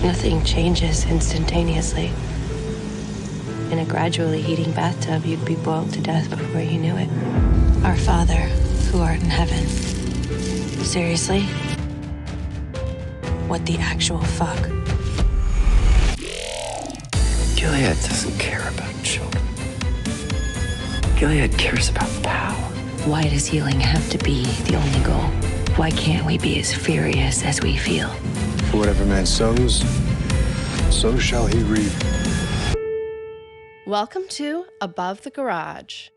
Nothing changes instantaneously. In a gradually heating bathtub, you'd be boiled to death before you knew it. Our Father, who art in heaven. Seriously? What the actual fuck? Gilead doesn't care about children. Gilead cares about power. Why does healing have to be the only goal? Why can't we be as furious as we feel? For whatever man sows, so shall he reap. Welcome to Above the Garage.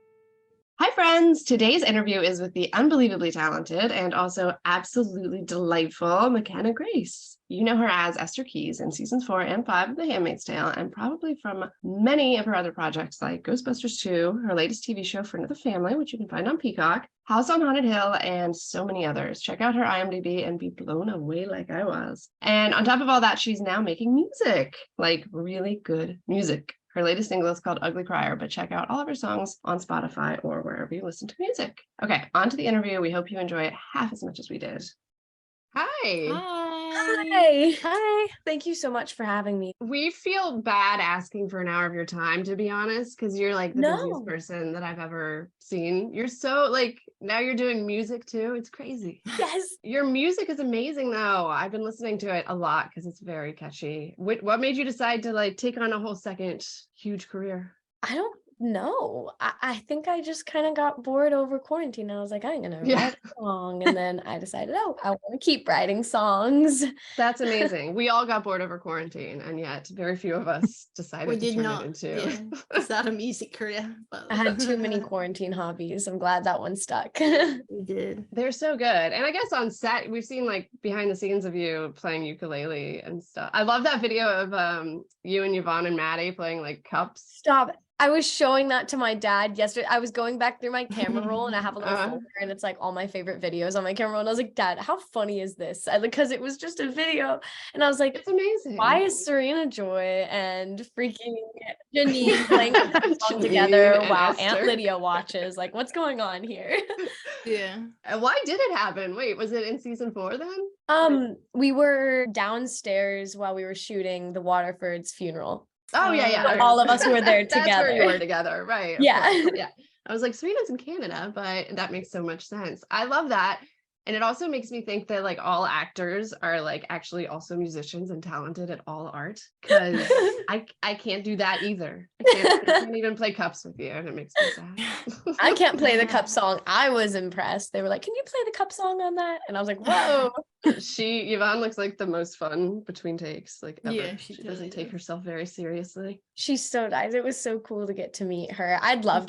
Hi, friends. Today's interview is with the unbelievably talented and also absolutely delightful Mckenna Grace. You know her as Esther Keyes in seasons 4 and 5 of The Handmaid's Tale, and probably from many of her other projects like Ghostbusters 2, her latest TV show For Another Family, which you can find on Peacock, House on Haunted Hill, and so many others. Check out her IMDb and be blown away like I was. And on top of all that, she's now making music, like really good music. Her latest single is called Ugly Crier, but check out all of her songs on Spotify or wherever you listen to music. Okay, on to the interview. We hope you enjoy it half as much as we did. Hi. Hi. Hi. Thank you so much for having me. We feel bad asking for an hour of your time, to be honest, because you're like the busiest person that I've ever seen. You're so now you're doing music too. It's crazy. Yes. Your music is amazing though. I've been listening to it a lot because it's very catchy. What made you decide to take on a whole second huge career? I don't know. I think I just kind of got bored over quarantine. I was like, I'm going to write a song. And then I decided, I want to keep writing songs. That's amazing. We all got bored over quarantine, and yet very few of us decided to turn it into start a music career. But I had too many quarantine hobbies. I'm glad that one stuck. we did. They're so good. And I guess on set, we've seen behind the scenes of you playing ukulele and stuff. I love that video of you and Yvonne and Maddie playing cups. Stop it. I was showing that to my dad yesterday. I was going back through my camera roll and I have a little folder and it's all my favorite videos on my camera roll. And I was like, Dad, how funny is this? Because it was just a video. And I was like, it's amazing. Why is Serena Joy and freaking Janine playing a song together while Esther. Aunt Lydia watches? What's going on here? Yeah. And why did it happen? Wait, was it in season 4 then? We were downstairs while we were shooting the Waterford's funeral. Oh, yeah. All of us were there together. That's where you were together, right? Yeah. Yeah. I was like, Serena's in Canada, but that makes so much sense. I love that. And it also makes me think that all actors are actually also musicians and talented at all art, because I can't do that either. I can't even play cups with you, and it makes me sad. I can't play the cup song. I was impressed. They were like, can you play the cup song on that? And I was like, whoa. Yvonne looks like the most fun between takes ever. Yeah, she doesn't take herself very seriously. She's so nice. It was so cool to get to meet her. I'd love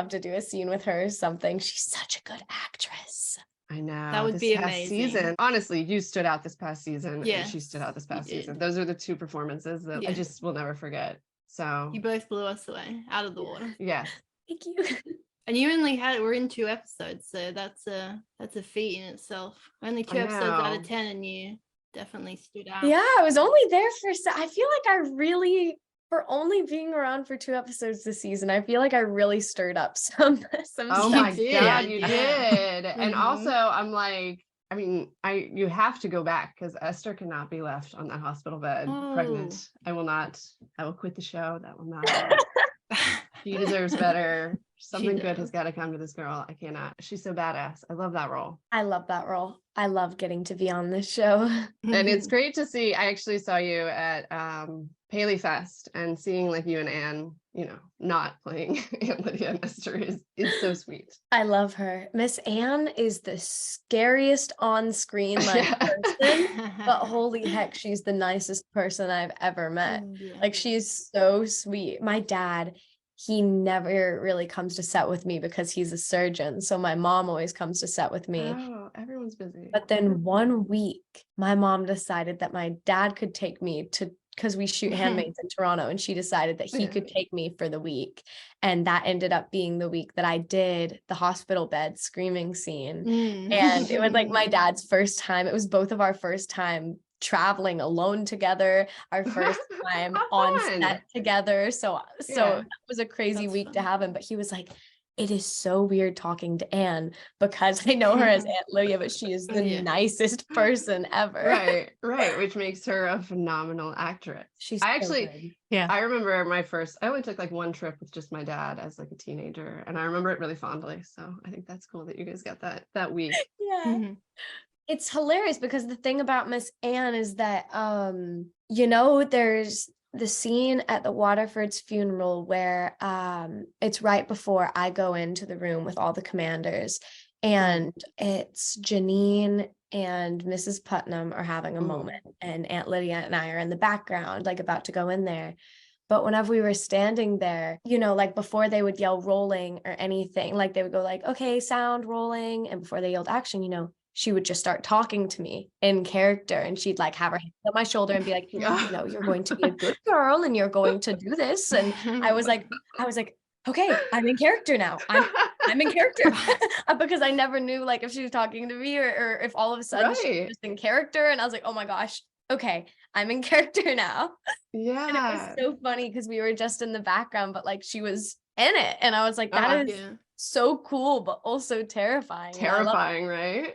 to do a scene with her or something. She's such a good actress. I know. That would be amazing. Season. Honestly, you stood out this past season. Yeah. And she stood out this past season. Those are the two performances that I just will never forget. So you both blew us away out of the water. Yeah. Thank you. And you only we're in 2 episodes, so that's a feat in itself. Only 2 episodes out of 10, and you definitely stood out. Yeah, I was only there I feel like I really, for only being around for 2 episodes this season, I feel like I really stirred up some Oh stuff. my God, you did. Mm-hmm. And also I'm you have to go back, because Esther cannot be left on that hospital bed pregnant. I will quit the show. That will not happen. She deserves better. Something good has got to come to this girl. I cannot. She's so badass. I love that role. I love that role. I love getting to be on this show. And it's great to see. I actually saw you at Paley Fest, and seeing you and Ann, not playing Aunt Lydia and Esther is so sweet. I love her. Miss Ann is the scariest on-screen person, but holy heck, she's the nicest person I've ever met. She's so sweet. My dad, he never really comes to set with me because he's a surgeon. So my mom always comes to set with me. Oh, everyone's busy. But then one week, my mom decided that my dad could take me because we shoot Handmaids in Toronto, and she decided that he could take me for the week. And that ended up being the week that I did the hospital bed screaming scene. And it was my dad's first time. It was both of our first time traveling alone together, our first time on set together. So that was a crazy week to have him. But he was like, it is so weird talking to Anne because I know her as Aunt Lydia, but she is the nicest person ever. Right, which makes her a phenomenal actress. She's I so actually, good. Yeah. I remember I only took like one trip with just my dad as like a teenager, and I remember it really fondly. So I think that's cool that you guys got that week. Yeah. It's hilarious because the thing about Miss Anne is that, you know, there's the scene at the Waterford's funeral where it's right before I go into the room with all the commanders, and it's Janine and Mrs. Putnam are having a moment, and Aunt Lydia and I are in the background, like about to go in there. But whenever we were standing there, you know, like before they would yell rolling or anything, like they would go like, okay, sound rolling. And before they yelled action, you know, she would just start talking to me in character, and she'd like have her hand on my shoulder and be like, you know, you're going to be a good girl and you're going to do this. And I was like, okay, I'm in character now. I'm in character because I never knew like if she was talking to me or if all of a sudden she was just in character. And I was like, oh my gosh, okay, I'm in character now. Yeah. And it was so funny because we were just in the background, but like she was in it. And I was like, that is so cool, but also terrifying. Right?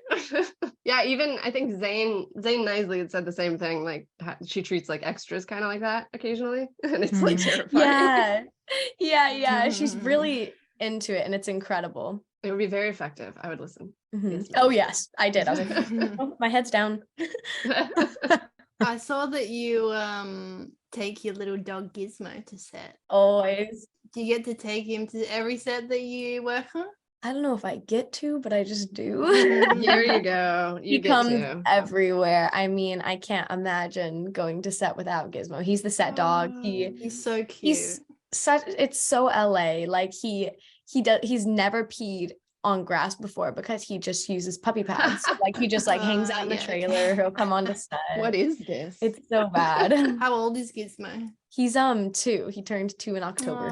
Yeah, even I think Zane Knisley had said the same thing. Like she treats like extras kind of like that occasionally. And it's like terrifying. Yeah. She's really into it and it's incredible. It would be very effective. I would listen. Oh yes, I did. I was like, oh, my head's down. I saw that you take your little dog Gizmo to set. Always. Do you get to take him to every set that you work on? I don't know if I get to, but I just do. There you go. He comes everywhere. I mean, I can't imagine going to set without Gizmo. He's the set dog. He's so cute. It's so LA. Like he's never peed on grass before because he just uses puppy pads. Like he just like hangs out in the trailer. He'll come on to set. What is this? It's so bad. How old is Gizmo? He's 2. He turned 2 in October.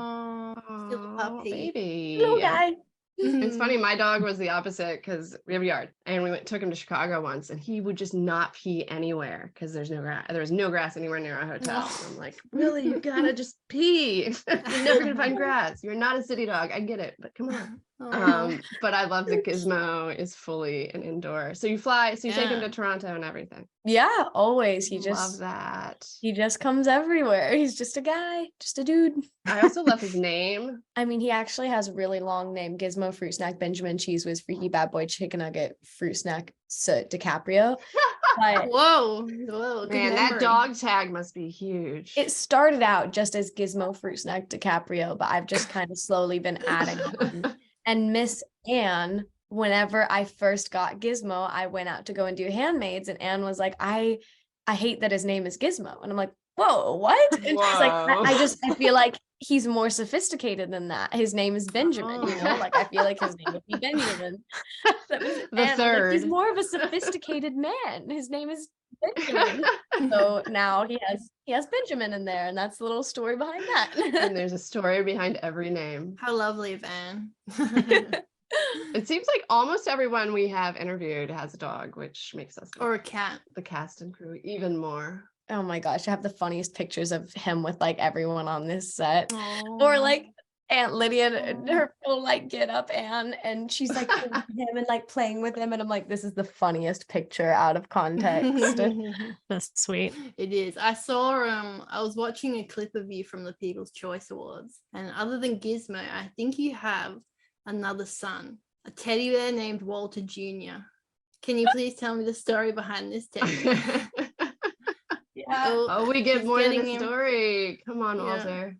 Still a puppy. Baby. Little guy. It's funny, my dog was the opposite because we have a yard and we took him to Chicago once and he would just not pee anywhere because there's no grass. There was no grass anywhere near our hotel. And I'm like, really, you gotta just pee. You're never gonna find grass. You're not a city dog. I get it, but come on. But I love that Gizmo is fully an indoor. So you take him to Toronto and everything. Yeah, always. Love that. He just comes everywhere. He's just a guy, just a dude. I also love his name. I mean, he actually has a really long name. Gizmo Fruit Snack Benjamin Cheese Whiz Freaky Bad Boy Chicken Nugget Fruit Snack DiCaprio. But whoa, man, that dog tag must be huge. It started out just as Gizmo Fruit Snack DiCaprio, but I've just kind of slowly been adding on. And Miss Anne, whenever I first got Gizmo, I went out to go and do Handmaids, and Anne was like, I hate that his name is Gizmo. And I'm like, whoa, what? And she's like, I feel like he's more sophisticated than that. His name is Benjamin, you know, like I feel like his name would be Benjamin. The third. Like, he's more of a sophisticated man. His name is Benjamin. So now he has Benjamin in there, and that's the little story behind that. And there's a story behind every name. How lovely of Anne. It seems like almost everyone we have interviewed has a dog, which makes us or a cat. The cast and crew even more. Oh my gosh, I have the funniest pictures of him with like everyone on this set. Aww. Or like Aunt Lydia and her full like get up Anne, and she's like him and like playing with him, and I'm like, this is the funniest picture out of context. That's sweet. It is. I saw I was watching a clip of you from the People's Choice Awards, and other than Gizmo, I think you have another son, a teddy bear named Walter Jr. Can you please tell me the story behind this teddy bear? We get more than a story. Come on, Walter.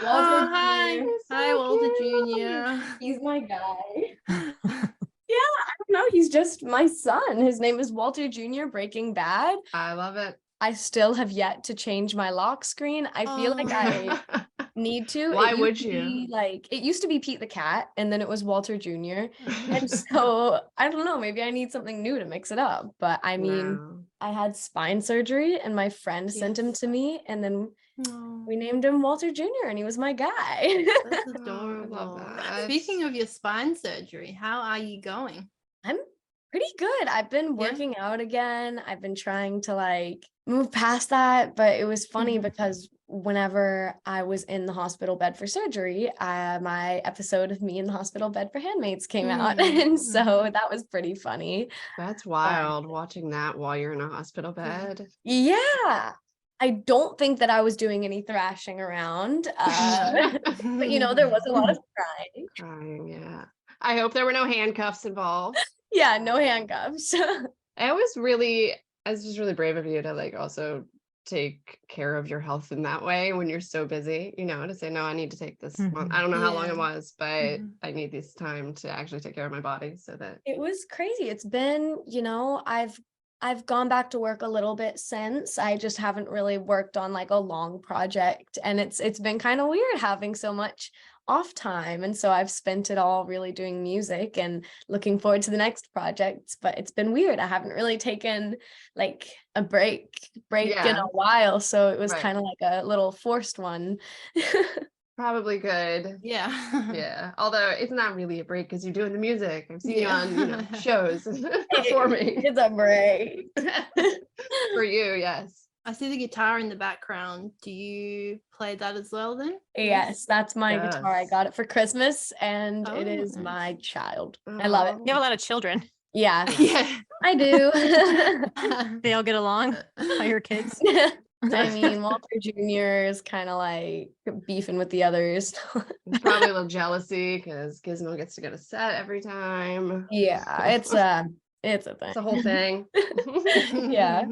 Walter hi. Jr. Hi, Walter Jr. He's my guy. I don't know. He's just my son. His name is Walter Jr. Breaking Bad. I love it. I still have yet to change my lock screen. I feel like I need to. Why would you? It used to be Pete the cat, and then it was Walter Jr. And so I don't know, maybe I need something new to mix it up. But I mean, I had spine surgery and my friend sent him to me, and then we named him Walter Jr. and he was my guy. That's adorable. Speaking of your spine surgery, how are you going? I'm pretty good. I've been working out again. I've been trying to like move past that, but it was funny because whenever I was in the hospital bed for surgery, my episode of me in the hospital bed for Handmaids came out. And so that was pretty funny. That's wild, watching that while you're in a hospital bed. Yeah. I don't think that I was doing any thrashing around. But there was a lot of crying. Crying, yeah. I hope there were no handcuffs involved. Yeah, no handcuffs. I was just really brave of you to like also take care of your health in that way when you're so busy, to say, no, I need to take this month. I don't know how long it was, but I need this time to actually take care of my body so that it was crazy. It's been, I've gone back to work a little bit since. I just haven't really worked on like a long project, and it's been kind of weird having so much off time, and so I've spent it all really doing music and looking forward to the next projects. But it's been weird. I haven't really taken like a break in a while, so it was kind of like a little forced one. Probably good. Yeah. Although it's not really a break because you're doing the music. I've seen you on, shows performing. It's a break. For you, yes. I see the guitar in the background. Do you play that as well then? Yes, that's my guitar. I got it for Christmas, and it is my child. I love it. You have a lot of children. Yeah. I do. They all get along? All your kids? I mean, Walter Jr. is kind of like beefing with the others. Probably a little jealousy because Gizmo gets to go to set every time. Yeah, it's a thing. It's a whole thing. Yeah.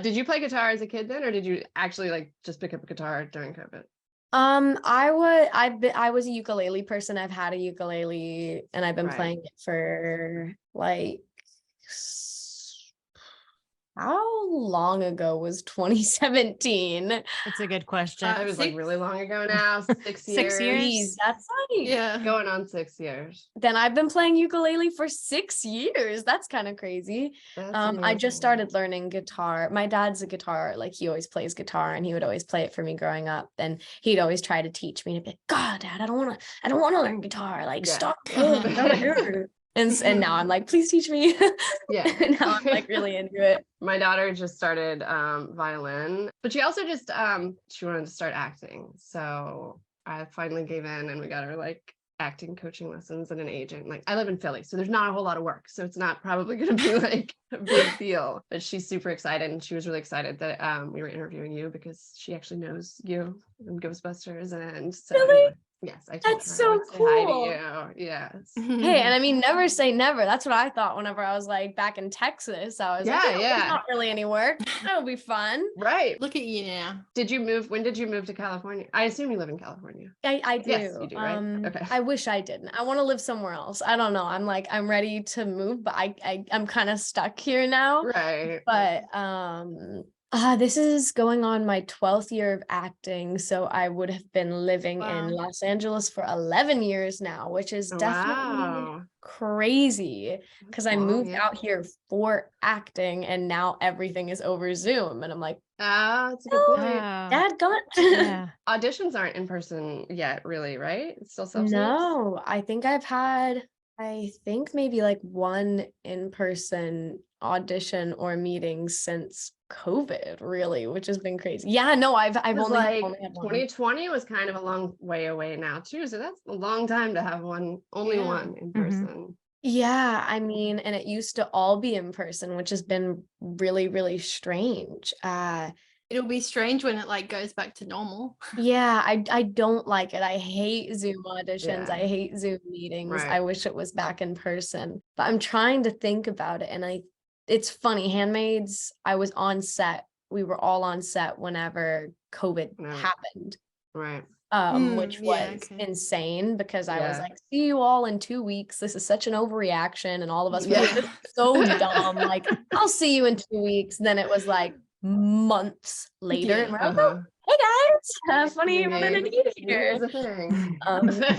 Did you play guitar as a kid then, or did you actually like just pick up a guitar during COVID? I was a ukulele person. I've had a ukulele, and I've been playing it for like, how long ago was 2017? That's a good question. It was like really long ago now. 6 years. 6 years. That's like going on 6 years. Then I've been playing ukulele for 6 years. That's kind of crazy. I just started learning guitar. My dad's a guitar, like he always plays guitar, and he would always play it for me growing up. And he'd always try to teach me to be like, God, Dad, I don't want to learn guitar. Like, stop. And now I'm like, please teach me. And now I'm like really into it. My daughter just started violin, but she also just she wanted to start acting. So I finally gave in, and we got her like acting coaching lessons and an agent. Like, I live in Philly, so there's not a whole lot of work, so it's not probably going to be like a big deal. But she's super excited, and she was really excited that we were interviewing you because she actually knows you and Ghostbusters. And so anyway, yes, I told her so cool. Say hi to you. Yes. Hey, and I mean, never say never. That's what I thought whenever I was like back in Texas. I was like, there's not really any work. That'll be fun. Right. Look at you now. Did you move? When did you move to California? I assume you live in California. I do. Yes, you do, right? Okay. I wish I didn't. I want to live somewhere else. I don't know. I'm ready to move, but I'm kind of stuck here now. Right. But this is going on my 12th year of acting, so I would have been living in Los Angeles for 11 years now, which is definitely crazy because I moved out here for acting, and now everything is over Zoom, and I'm like, that's a good point. Dadgummit. Auditions aren't in person yet, really, right? It's still self-tapes? No, I think I've had, maybe like one in-person audition or meeting since COVID, really, which has been crazy. Yeah, no, I've only had one. 2020 was kind of a long way away now too, so that's a long time to have one in person. Yeah, I mean, and it used to all be in person, which has been really, really strange. It'll be strange when it like goes back to normal. Yeah, I don't like it. I hate Zoom auditions. I hate Zoom meetings. I wish it was back in person. But I'm trying to think about it, and it's funny. Handmaids, I was on set. We were all on set whenever COVID happened. Right. Which was insane because I was like, see you all in 2 weeks. This is such an overreaction. And all of us were like, this is so dumb. Like, I'll see you in 2 weeks. And then it was like months later. And we're like, hey guys, funny running into you here. But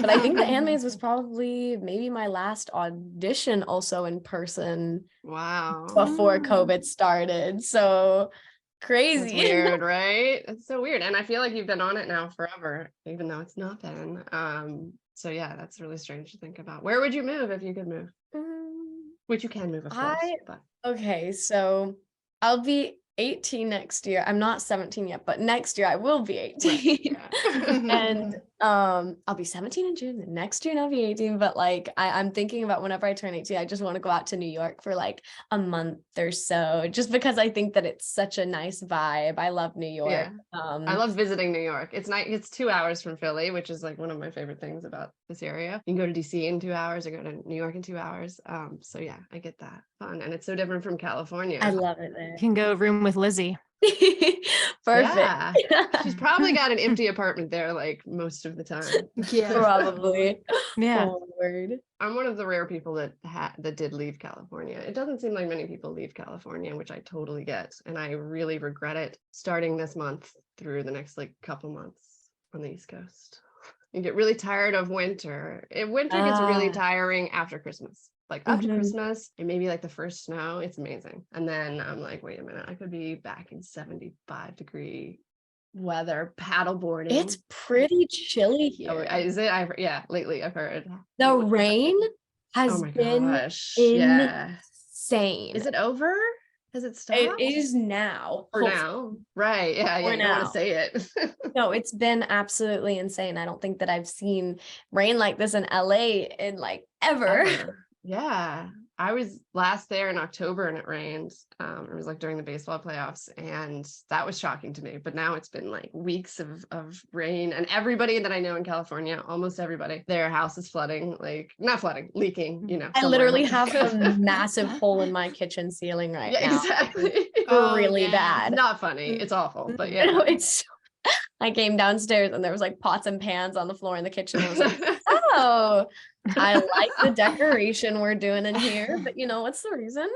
I think the Handmaids was probably maybe my last audition also in person. Wow. Before COVID started. So crazy. That's weird, right? It's so weird. And I feel like you've been on it now forever, even though it's not been. So yeah, that's really strange to think about. Where would you move if you could move? Which you can move, of course. Okay, so I'll be 18 next year. I'm not 17 yet, but next year I will be 18. And I'll be 17 in June, and next June I'll be 18. But like I'm thinking about whenever I turn 18, I just want to go out to New York for like a month or so, just because I think that it's such a nice vibe. I love New York. Yeah. I love visiting New York. It's nice. It's 2 hours from Philly, which is like one of my favorite things about this area. You can go to DC in 2 hours or go to New York in 2 hours. So yeah, I get that. Fun. And it's so different from California. I love it there. You can go room with Lizzie. Perfect. Yeah. She's probably got an empty apartment there like most of the time. Yeah. Probably. Yeah. Oh, word. I'm one of the rare people that did leave California. It doesn't seem like many people leave California, which I totally get. And I really regret it starting this month through the next like couple months on the East Coast. You get really tired of winter. Winter gets really tiring after Christmas. Like after Christmas and maybe like the first snow, it's amazing. And then I'm like, wait a minute, I could be back in 75-degree weather paddleboarding. It's pretty chilly here. Oh, is it? Yeah, lately I've heard. The rain has Oh my been gosh. Yeah. insane. Is it over? Has it stopped? It is now. For now. Right. Yeah. Yeah. For You don't want now. to say it. No, it's been absolutely insane. I don't think that I've seen rain like this in LA in like ever. Yeah. I was last there in October and it rained. It was like during the baseball playoffs, and that was shocking to me. But now it's been like weeks of rain, and everybody that I know in California, almost everybody, their house is flooding, like not flooding, leaking, you know. I literally have a massive hole in my kitchen ceiling right now. Exactly. Really bad. It's not funny. It's awful, but You yeah. know, I came downstairs and there was like pots and pans on the floor in the kitchen. I was like, oh, I like the decoration we're doing in here, but you know, what's the reason?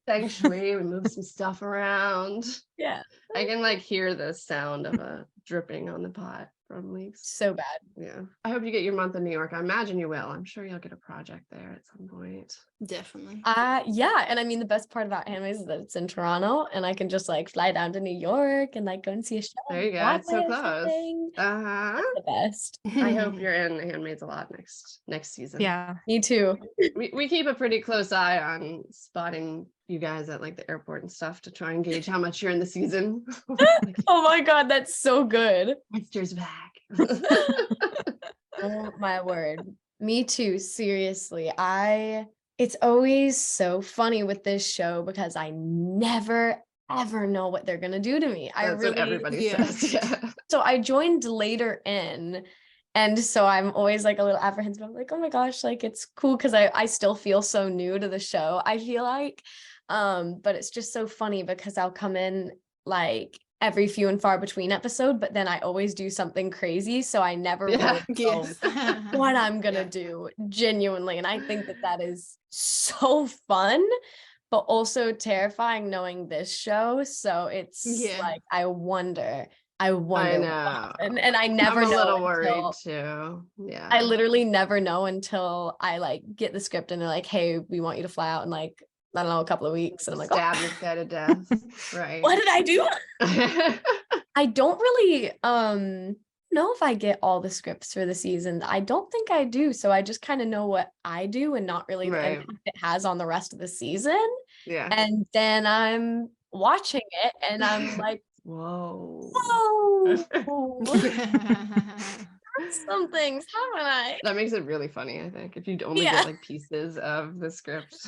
Feng shui, we move some stuff around. Yeah. I can like hear the sound of a dripping on the pot from leaves. So bad. Yeah. I hope you get your month in New York. I imagine you will. I'm sure you'll get a project there at some point. Definitely. Yeah. And I mean, the best part about Handmaid is that it's in Toronto and I can just like fly down to New York and like go and see a show. There you go. It's so Broadway or close. something. Uh-huh. The best. I hope you're in Handmaids a lot next season. Yeah. Me too. We keep a pretty close eye on spotting you guys at like the airport and stuff to try and gauge how much you're in the season. Oh my God, that's so good. Esther's back. Oh my word. Me too. Seriously. It's always so funny with this show because I never ever know what they're gonna do to me. That's what everybody says. Yeah. So I joined later in, and so I'm always like a little apprehensive. I'm like, oh my gosh, like it's cool because I still feel so new to the show, I feel like. But it's just so funny because I'll come in like every few and far between episode, but then I always do something crazy, so I never really know what I'm gonna do genuinely. And I think that is so fun, but also terrifying knowing this show. So it's like I wonder. I know. What happened. And I never I'm a know little worried too. Yeah. I literally never know until I like get the script and they're like, hey, we want you to fly out in like, I don't know, a couple of weeks. And I'm like, stab this guy to death. Right. What did I do? I don't really know if I get all the scripts for the season. I don't think I do. So I just kind of know what I do and not really the impact it has on the rest of the season. Yeah. And then I'm watching it and I'm like, whoa. Some things, haven't I? That makes it really funny, I think, if you only get like pieces of the script.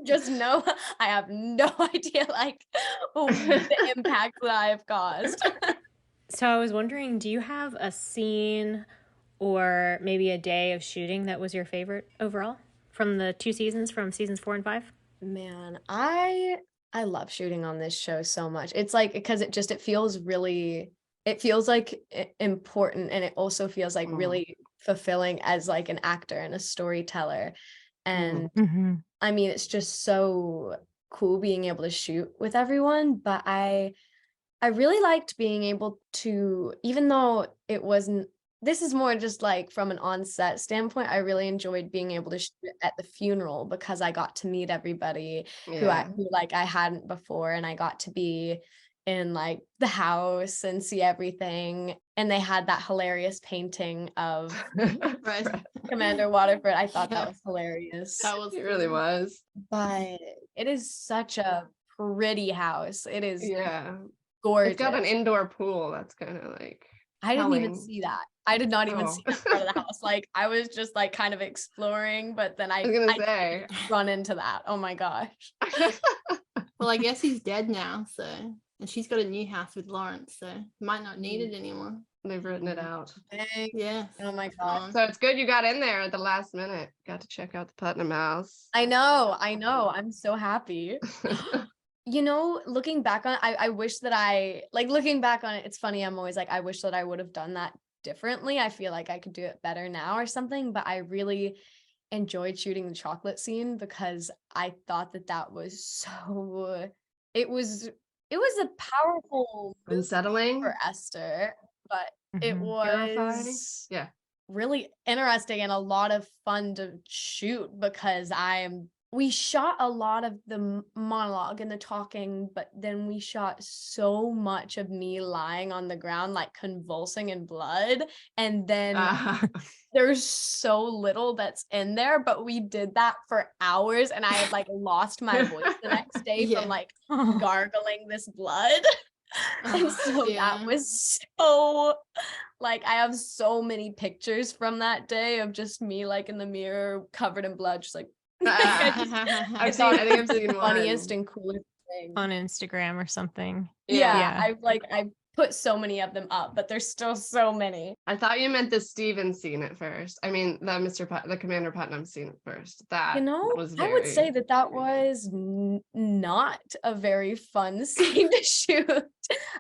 Just know I have no idea like the impact that I have caused. So I was wondering, do you have a scene or maybe a day of shooting that was your favorite overall from the 2 seasons, from seasons 4 and 5? Man, I love shooting on this show so much. It's like, because it feels really, it feels like important, and it also feels like really fulfilling as like an actor and a storyteller. And I mean, it's just so cool being able to shoot with everyone. But I really liked being able to, even though it wasn't, this is more just like from an on-set standpoint, I really enjoyed being able to shoot at the funeral because I got to meet everybody who I hadn't before, and I got to be in like the house and see everything. And they had that hilarious painting of Commander Waterford. I thought that was hilarious. It really was. But it is such a pretty house. It is Yeah. gorgeous. It's got an indoor pool. That's kind of like I didn't even telling. see that. I did not even Oh. see that part of the house. Like I was just like kind of exploring, but then I was gonna I say. run into that. Oh my gosh. Well, I guess he's dead now, so, and she's got a new house with Lawrence, so might not need it anymore. They've written it out. Yeah. Oh my god. So it's good you got in there at the last minute. Got to check out the Putnam house. I know. I'm so happy. You know, looking back on it, I wish that looking back on it, it's funny. I'm always like, I wish that I would have done that differently. I feel like I could do it better now or something, but I really enjoyed shooting the chocolate scene because I thought that was so, it was a powerful move Unsettling. for Esther, but it Terrifying. was Yeah. really interesting and a lot of fun to shoot because we shot a lot of the monologue and the talking, but then we shot so much of me lying on the ground, like convulsing in blood. And then there's so little that's in there, but we did that for hours and I had like lost my voice the next day from like gargling this blood. And so that was so like I have so many pictures from that day of just me like in the mirror covered in blood, just like I think I've seen the one. funniest and coolest thing on Instagram or something. yeah. I put so many of them up, but there's still so many. I thought you meant the Steven scene at first. I mean the Commander Putnam scene at first. That was I would say that was not a very fun scene to shoot.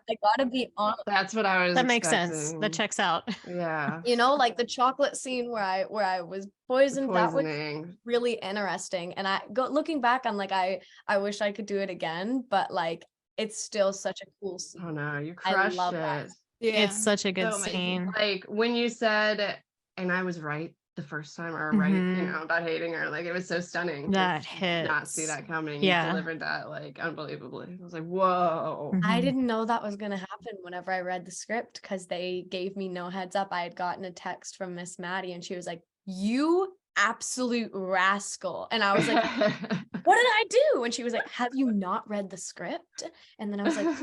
I gotta be honest. That's what I was That makes sense. expecting. That checks out. Yeah. You know, like the chocolate scene where I was poisoned, that was Poisoning. really interesting. And looking back, I'm like, I wish I could do it again, but like it's still such a cool scene. Oh no, you I crushed love it. that. Yeah. It's such a good So amazing. scene. Like when you said, and I was right the first time, or right, you know, about hating her. Like it was so stunning. That to hits. Not see that coming. Yeah. You delivered that like unbelievably. I was like, whoa. I didn't know that was going to happen whenever I read the script because they gave me no heads up. I had gotten a text from Miss Maddie and she was like, "You absolute rascal." And I was like, "What did I do?" And she was like, "Have you not read the script?" And then I was like,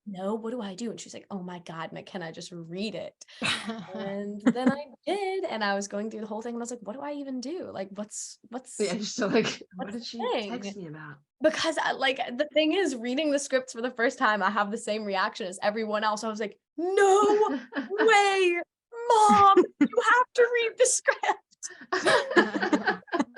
"No, what do I do?" And she's like, "Oh my God, McKenna, just read it." And then I did. And I was going through the whole thing and I was like, what do I even do? Like, what's Yeah, you're still like, what what's did the she thing? text me about? Because the thing is, reading the scripts for the first time, I have the same reaction as everyone else. I was like, no way, Mom, you have to read the script.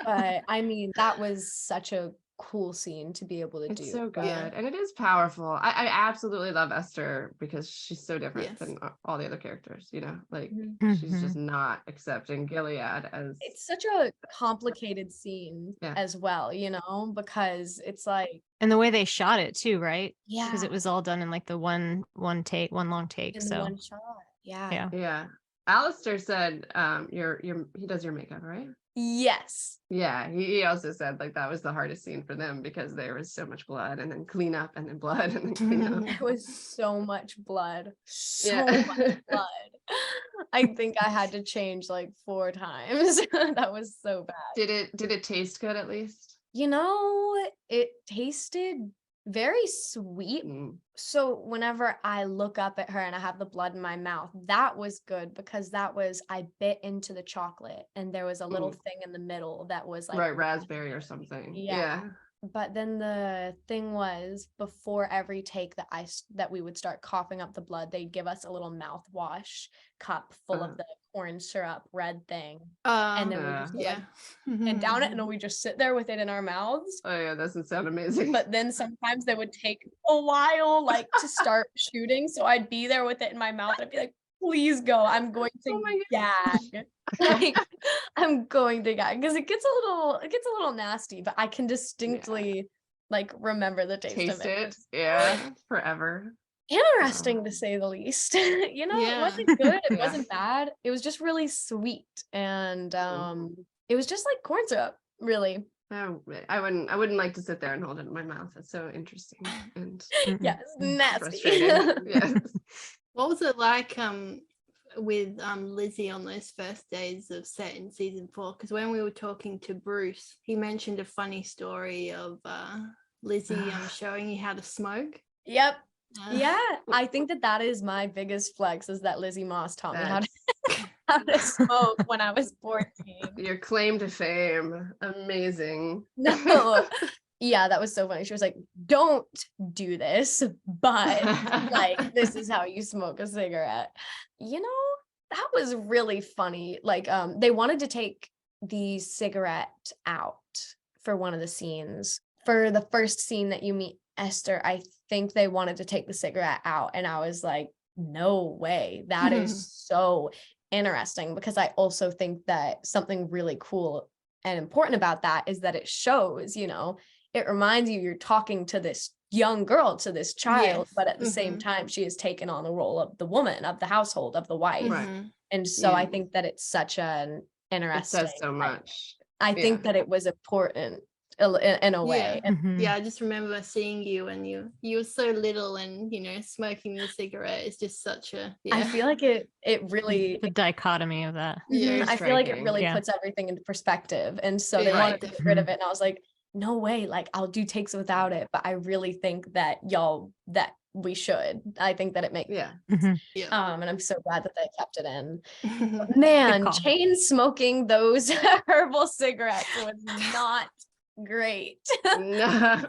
But I mean, that was such a cool scene to be able to do. It's so good. Yeah. And it is powerful. I absolutely love Esther because she's so different Yes. than all the other characters, you know, like Mhm. she's just not accepting Gilead as It's such a complicated scene Yeah. as well, you know, because it's like, And the way they shot it too, right? yeah, Because it was all done in like the one long take. in So one shot. Yeah. yeah. Yeah. Alistair said he does your makeup, right? Yes. Yeah, he also said like that was the hardest scene for them because there was so much blood and then clean up and then blood and then clean up. There was so much blood. So Yeah. much blood. I think I had to change like 4 times. That was so bad. Did it taste good at least? You know, it tasted very sweet. Mm. So whenever I look up at her and I have the blood in my mouth, that was good because I bit into the chocolate and there was a little thing in the middle that was like Right, raspberry or something. Yeah. But then the thing was, before every take that we would start coughing up the blood, they'd give us a little mouthwash cup full of the corn syrup red thing, and then we just and down it, and then we just sit there with it in our mouths. Oh yeah, that doesn't sound amazing. But then sometimes they would take a while, like to start shooting, so I'd be there with it in my mouth. I'd be like, "Please go! I'm going to gag." Like, I'm going to gag because it gets a little nasty, but I can distinctly like remember the taste of it. Yeah, forever. Interesting to say the least. You know, it wasn't good, it wasn't bad. It was just really sweet, and it was just like corn syrup, really. No, I wouldn't like to sit there and hold it in my mouth. It's so interesting and Yes, nasty. frustrating. Yes. What was it like with Lizzie on those first days of set in season 4? Because when we were talking to Bruce, he mentioned a funny story of Lizzie showing you how to smoke. Yep. Yeah, I think that is my biggest flex, is that Lizzie Moss taught me how to smoke when I was 14. Your claim to fame. Amazing. No. Yeah, that was so funny. She was like, don't do this, but like, this is how you smoke a cigarette. You know, that was really funny. Like, they wanted to take the cigarette out for one of the scenes. For the first scene that you meet Esther, I think they wanted to take the cigarette out. And I was like, no way. That is so interesting, because I also think that something really cool and important about that is that it shows, you know, it reminds you you're talking to this young girl, to this child, Yes. but at the same time, she has taken on the role of the woman, of the household, of the wife. Right. And so Yeah. I think that it's such an interesting. It says so much. I think that it was important in a way. Yeah, I just remember seeing you and you were so little, and you know, smoking the cigarette is just such a I feel like it really, the dichotomy of that. Yeah, I feel like it striking. really Yeah. puts everything into perspective. And so they Right. wanted to get rid of it. And I was like, no way, like I'll do takes without it. But I really think that that we should. I think that it makes Yeah. Yeah. and I'm so glad that they kept it in. But man, call. chain smoking those herbal cigarettes was not great. No.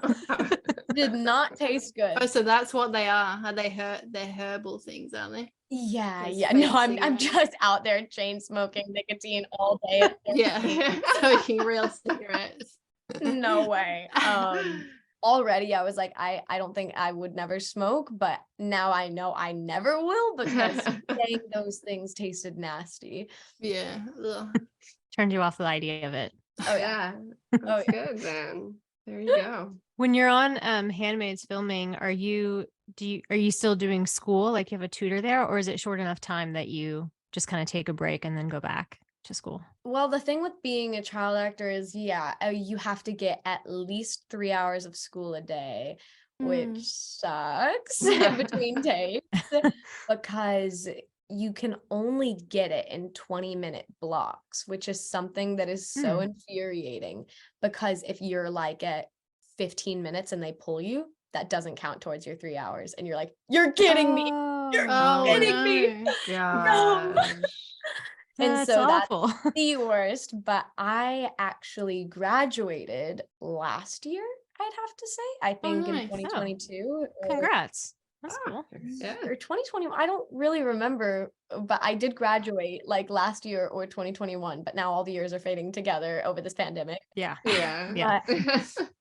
Did not taste good. Oh, so that's what they are. Are they they're herbal things, aren't they? Yeah, Those yeah. No, fake I'm cigarettes. just out there chain smoking nicotine all day. Yeah. Smoking real cigarettes. No way. Already I was like, I don't think I would never smoke, but now I know I never will, because saying those things tasted nasty. Yeah. Ugh. Turned you off the idea of it. Oh yeah. That's good then. There you go. When you're on Handmaid's filming, are you still doing school? Like you have a tutor there, or is it short enough time that you just kind of take a break and then go back to school? Well, the thing with being a child actor is, you have to get at least 3 hours of school a day, which sucks between takes, because you can only get it in 20-minute blocks, which is something that is so infuriating, because if you're like at 15 minutes and they pull you, that doesn't count towards your 3 hours. And you're like, you're kidding me. You're kidding me. Gosh. And That's so awful. that's the worst. But I actually graduated last year, I'd have to say. I think in nice. 2022. Congrats. That's cool. Yeah. Or 2020. I don't really remember, but I did graduate like last year or 2021. But now all the years are fading together over this pandemic. Yeah. Yeah. Yeah.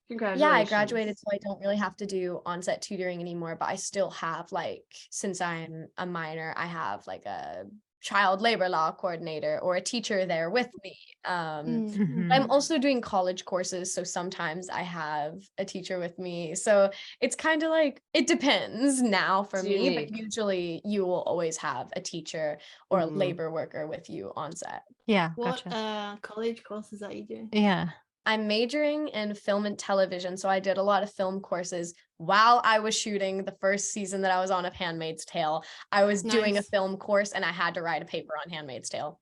Congratulations. Yeah, I graduated, so I don't really have to do on-set tutoring anymore, but I still have, like, since I'm a minor, I have like a child labor law coordinator or a teacher there with me. I'm also doing college courses, so sometimes I have a teacher with me. So it's kind of like, it depends now for It's me, unique. but usually you will always have a teacher or a labor worker with you on set. Yeah. What Gotcha. college courses that you do? Yeah. I'm majoring in film and television, so I did a lot of film courses while I was shooting the first season that I was on of Handmaid's Tale. I was doing a Nice. film course, and I had to write a paper on Handmaid's Tale.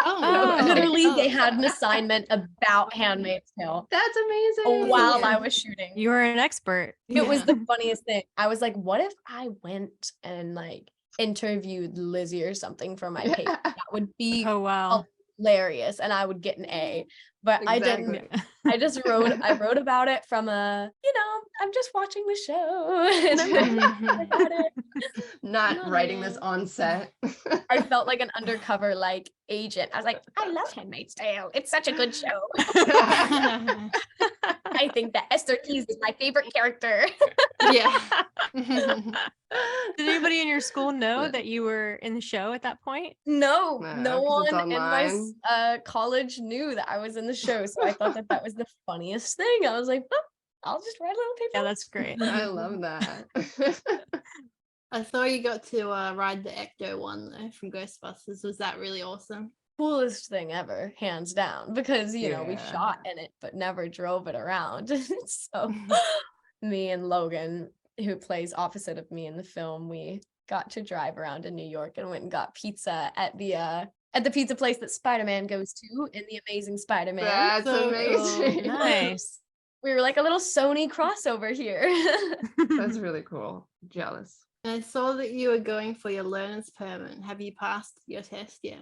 Oh, Literally, they had an assignment about Handmaid's Tale That's amazing. while I was shooting. You were an expert. It was the funniest thing. I was like, what if I went and like interviewed Lizzie or something for my paper? That would be Oh wow. hilarious, and I would get an A. But I didn't. Exactly. I wrote about it from I'm just watching the show and I'm writing about it. Not writing this on set. I felt like an undercover like agent. I was like, I love Handmaid's Tale. It's such a good show. I think that Esther Keyes is my favorite character. Yeah. Did anybody in your school know that you were in the show at that point? No 'cause one it's in my online. college knew that I was in the show. So I thought that was the funniest thing. I was like, oh, I'll just write a little paper. Yeah, that's great. I love that. I thought you got to ride the Ecto One though from Ghostbusters. Was that really awesome? Coolest thing ever, hands down, because we Yeah. shot in it but never drove it around. So me and Logan, who plays opposite of me in the film, we got to drive around in New York and went and got pizza at the pizza place that Spider-Man goes to in The Amazing Spider-Man. That's So amazing. Nice. We were like a little Sony crossover here. That's really cool. Jealous. And I saw that you were going for your learner's permit. Have you passed your test yet?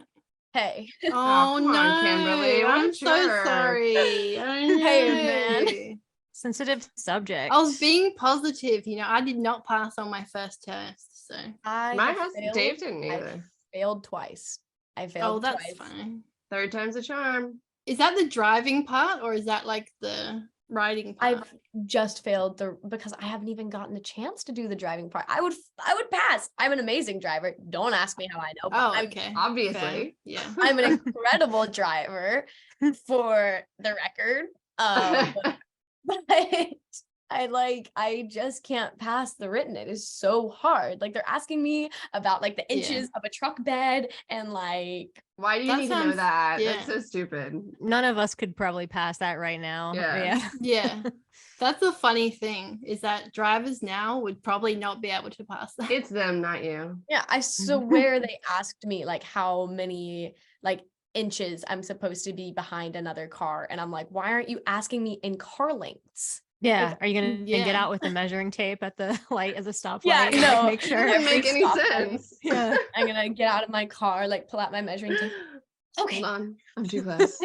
Hey. Oh, come no, on, Kimberly. What a I'm so jerk. sorry. Oh, Hey, no. man. Sensitive subject. I was being positive. I did not pass on my first test. So, My have husband, failed. Dave didn't I either. failed twice. I failed that's twice. fine. Third time's a charm. Is that the driving part or is that like the writing part? I've just failed because I haven't even gotten the chance to do the driving part. I would pass. I'm an amazing driver. Don't ask me how I know. But Oh, okay. Obviously. Fair. Yeah. I'm an incredible driver for the record. But I just can't pass the written. It is so hard. Like they're asking me about like the inches of a truck bed and like why do you That need to know sounds- that? yeah. That's so stupid. None of us could probably pass that right now. Yeah. Yeah. That's the funny thing is that drivers now would probably not be able to pass that. It's them, not you. yeah, I swear they asked me like how many like inches I'm supposed to be behind another car. And I'm like, why aren't you asking me in car lengths? Yeah. Like, Are you gonna get yeah. out with the measuring tape at the light as a stoplight? Yeah, and, no. Make sure. Doesn't make any Stop. sense. Yeah. I'm gonna get out of my car, like pull out my measuring tape. Okay. Hold on. I'm too close.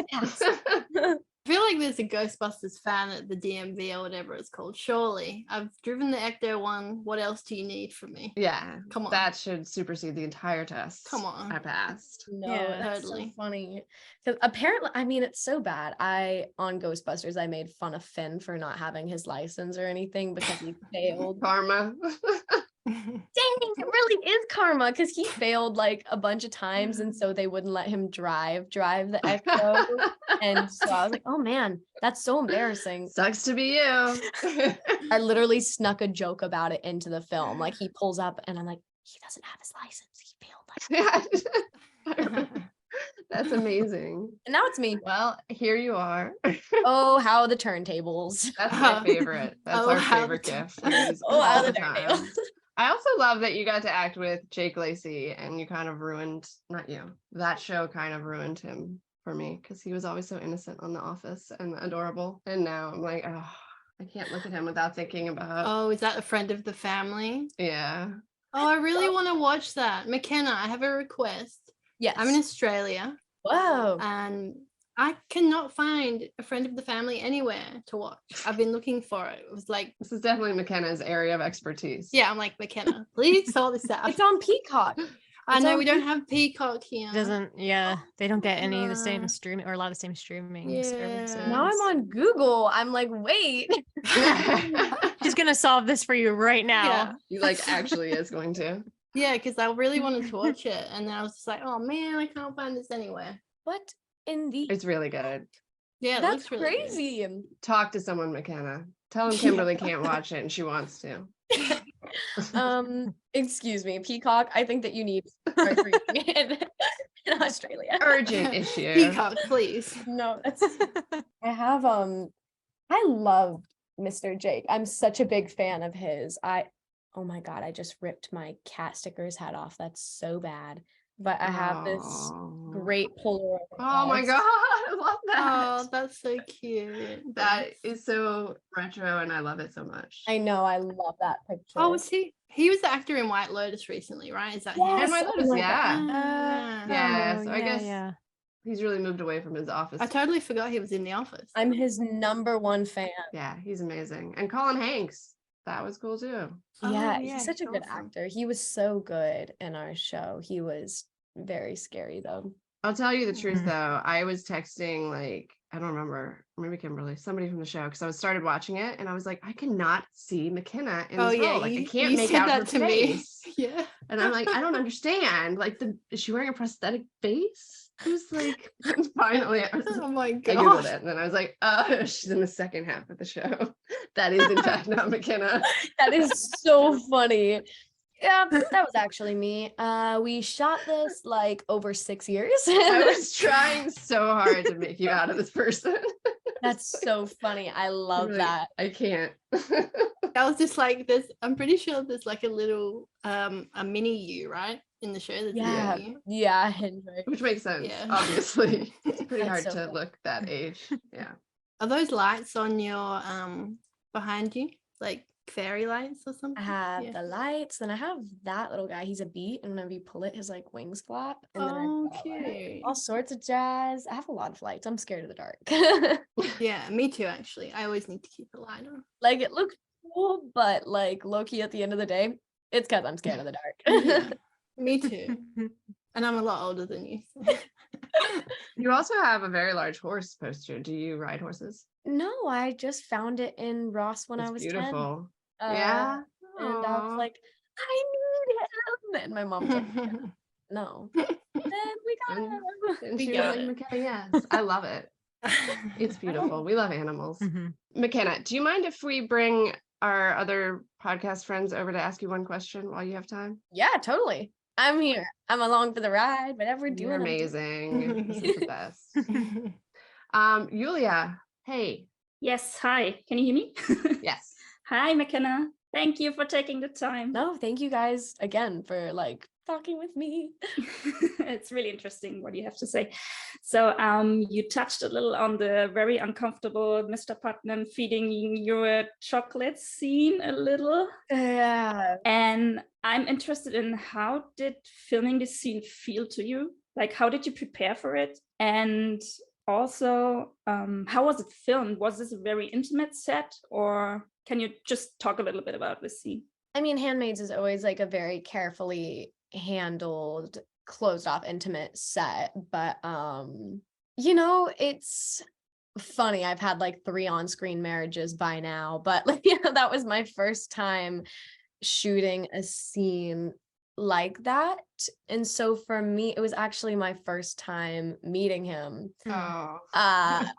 I feel like there's a Ghostbusters fan at the DMV or whatever it's called. Surely. I've driven the Ecto One. What else do you need from me? Yeah. Come on. That should supersede the entire test. Come on. I passed. No, Yeah, that's totally. so funny. Because apparently, I mean, it's so bad. On Ghostbusters, I made fun of Finn for not having his license or anything because he failed. Karma. Dang, it really is karma because he failed like a bunch of times, and so they wouldn't let him drive the Ecto. And so I was like, oh man, that's so embarrassing. Sucks to be you. I literally snuck a joke about it into the film. Like he pulls up, and I'm like, he doesn't have his license. He failed. That's amazing. And now it's me. Well, here you are. Oh, how the turntables. That's my favorite. That's Oh, our how favorite the gift. Oh, how all the the time. turntables. I also love that you got to act with Jake Lacey and you kind of ruined, not you, that show kind of ruined him for me because he was always so innocent on The Office and adorable. And now I'm like, oh, I can't look at him without thinking about, Oh, is that a friend of the family? yeah. Oh, I really want to watch that. McKenna, I have a request. Yes. I'm in Australia Whoa. and I cannot find a friend of the family anywhere to watch. I've been looking for it. It was like, This is definitely McKenna's area of expertise. yeah, I'm like, McKenna, please sort this out. It's on Peacock. I it's know on we don't have Peacock here. They don't get any of the same Uh, streaming or a lot of the same streaming yeah. services. Now I'm on Google. I'm like, wait. She's gonna solve this for you right now. Yeah. He like actually is going to. Yeah, because I really wanted to watch it. And then I was just like, oh man, I can't find this anywhere. What in the It's really good. Yeah, it That's looks really good. crazy. Talk to someone, McKenna. Tell him Kimberly can't watch it and she wants to. Excuse me, Peacock. I think that you need to start reading it in Australia. Urgent issue. Peacock, please. No, that's I have I love Mr. Jake. I'm such a big fan of his. Oh my god, I just ripped my cat sticker's head off. That's so bad. But I have this Aw. great Polaroid. Oh my of god, us. I love that. Oh, that's so cute. That is so retro and I love it so much. I know, I love that picture. Oh, was he? He was the actor in White Lotus recently, right? Is that Yes, And my him? Lotus, oh my yeah. Ah. Yeah, so I yeah, guess yeah. he's really moved away from his office. I totally forgot he was in The Office. I'm his number one fan. Yeah, he's amazing. And Colin Hanks, that was cool too. Oh, Yeah, yeah, he's such a he's good awesome. actor. He was so good in our show. He was very scary though. I'll tell you the truth Mhm. though. I was texting like, I don't remember, maybe Kimberly, somebody from the show, because I started watching it and I was like, I cannot see McKenna in Oh this yeah, role. Like I you can't make said out that her to me. face. Yeah. And I'm like, I don't understand. Like, is she wearing a prosthetic face? Who's like, finally, I was Oh my I god. googled it and then I was like, oh, she's in the second half of the show. That is in fact not McKenna. That is so funny. Yeah, that was actually me. We shot this like over 6 years. I was trying so hard to make you out of this person. That's so funny. I love Really, that. I can't. That was just like this. I'm pretty sure there's like a little a mini you, right? In the show that's Yeah. mini you. Yeah, Hendrik. Which makes sense, Yeah. obviously. It's pretty That's hard so to funny. look that age. Yeah. Are those lights on your behind you, like fairy lights or I something? have Yeah. the lights, then I have that little guy. He's a beat, and whenever you pull it, his like wings flap. And then Oh, I've got like, cute. all sorts of jazz. I have a lot of lights. I'm scared of the dark. Yeah, me too. Actually, I always need to keep a light on. Like it looks cool, but like low key at the end of the day, it's because I'm scared of the dark. Yeah, me too. And I'm a lot older than you. So. You also have a very large horse poster. Do you ride horses? No, I just found it in Ross when It's I was beautiful. 10. Yeah. And I was Aw. like, I need him. And my mom's like, no. Then we got And- him. And We she was got like, it. McKenna, yes. I love it. It's beautiful. We love animals. McKenna, do you mind if we bring our other podcast friends over to ask you one question while you have time? Yeah, totally. I'm here. I'm along for the ride. Whatever we're doing. You're I'm doing. amazing. This is the best. Yulia, hey. Yes, hi. Can you hear me? Yes. Hi, McKenna. Thank you for taking the time. No, thank you guys again for like talking with me. It's really interesting what you have to say. So you touched a little on the very uncomfortable Mr. Putnam feeding you a chocolate scene a little. Yeah. And I'm interested in how did filming this scene feel to you? Like, how did you prepare for it? And also, how was it filmed? Was this a very intimate set, or can you just talk a little bit about this scene? I mean, Handmaids is always like a very carefully handled, closed off, intimate set. But you know, it's funny. I've had like 3 on-screen marriages by now, but like, you know, that was my first time shooting a scene like that. And so for me, it was actually my first time meeting him. Oh.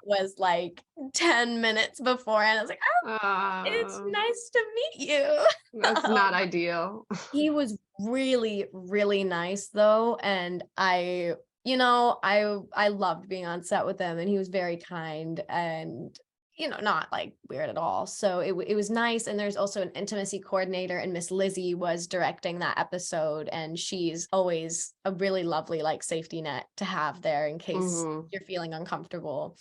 Was like 10 minutes before, and I was like, oh, it's nice to meet you. That's not ideal. He was really, really nice though. And I loved being on set with him, and he was very kind and, you know, not like weird at all. So it was nice. And there's also an intimacy coordinator, and Miss Lizzie was directing that episode. And she's always a really lovely like safety net to have there in case you're feeling uncomfortable.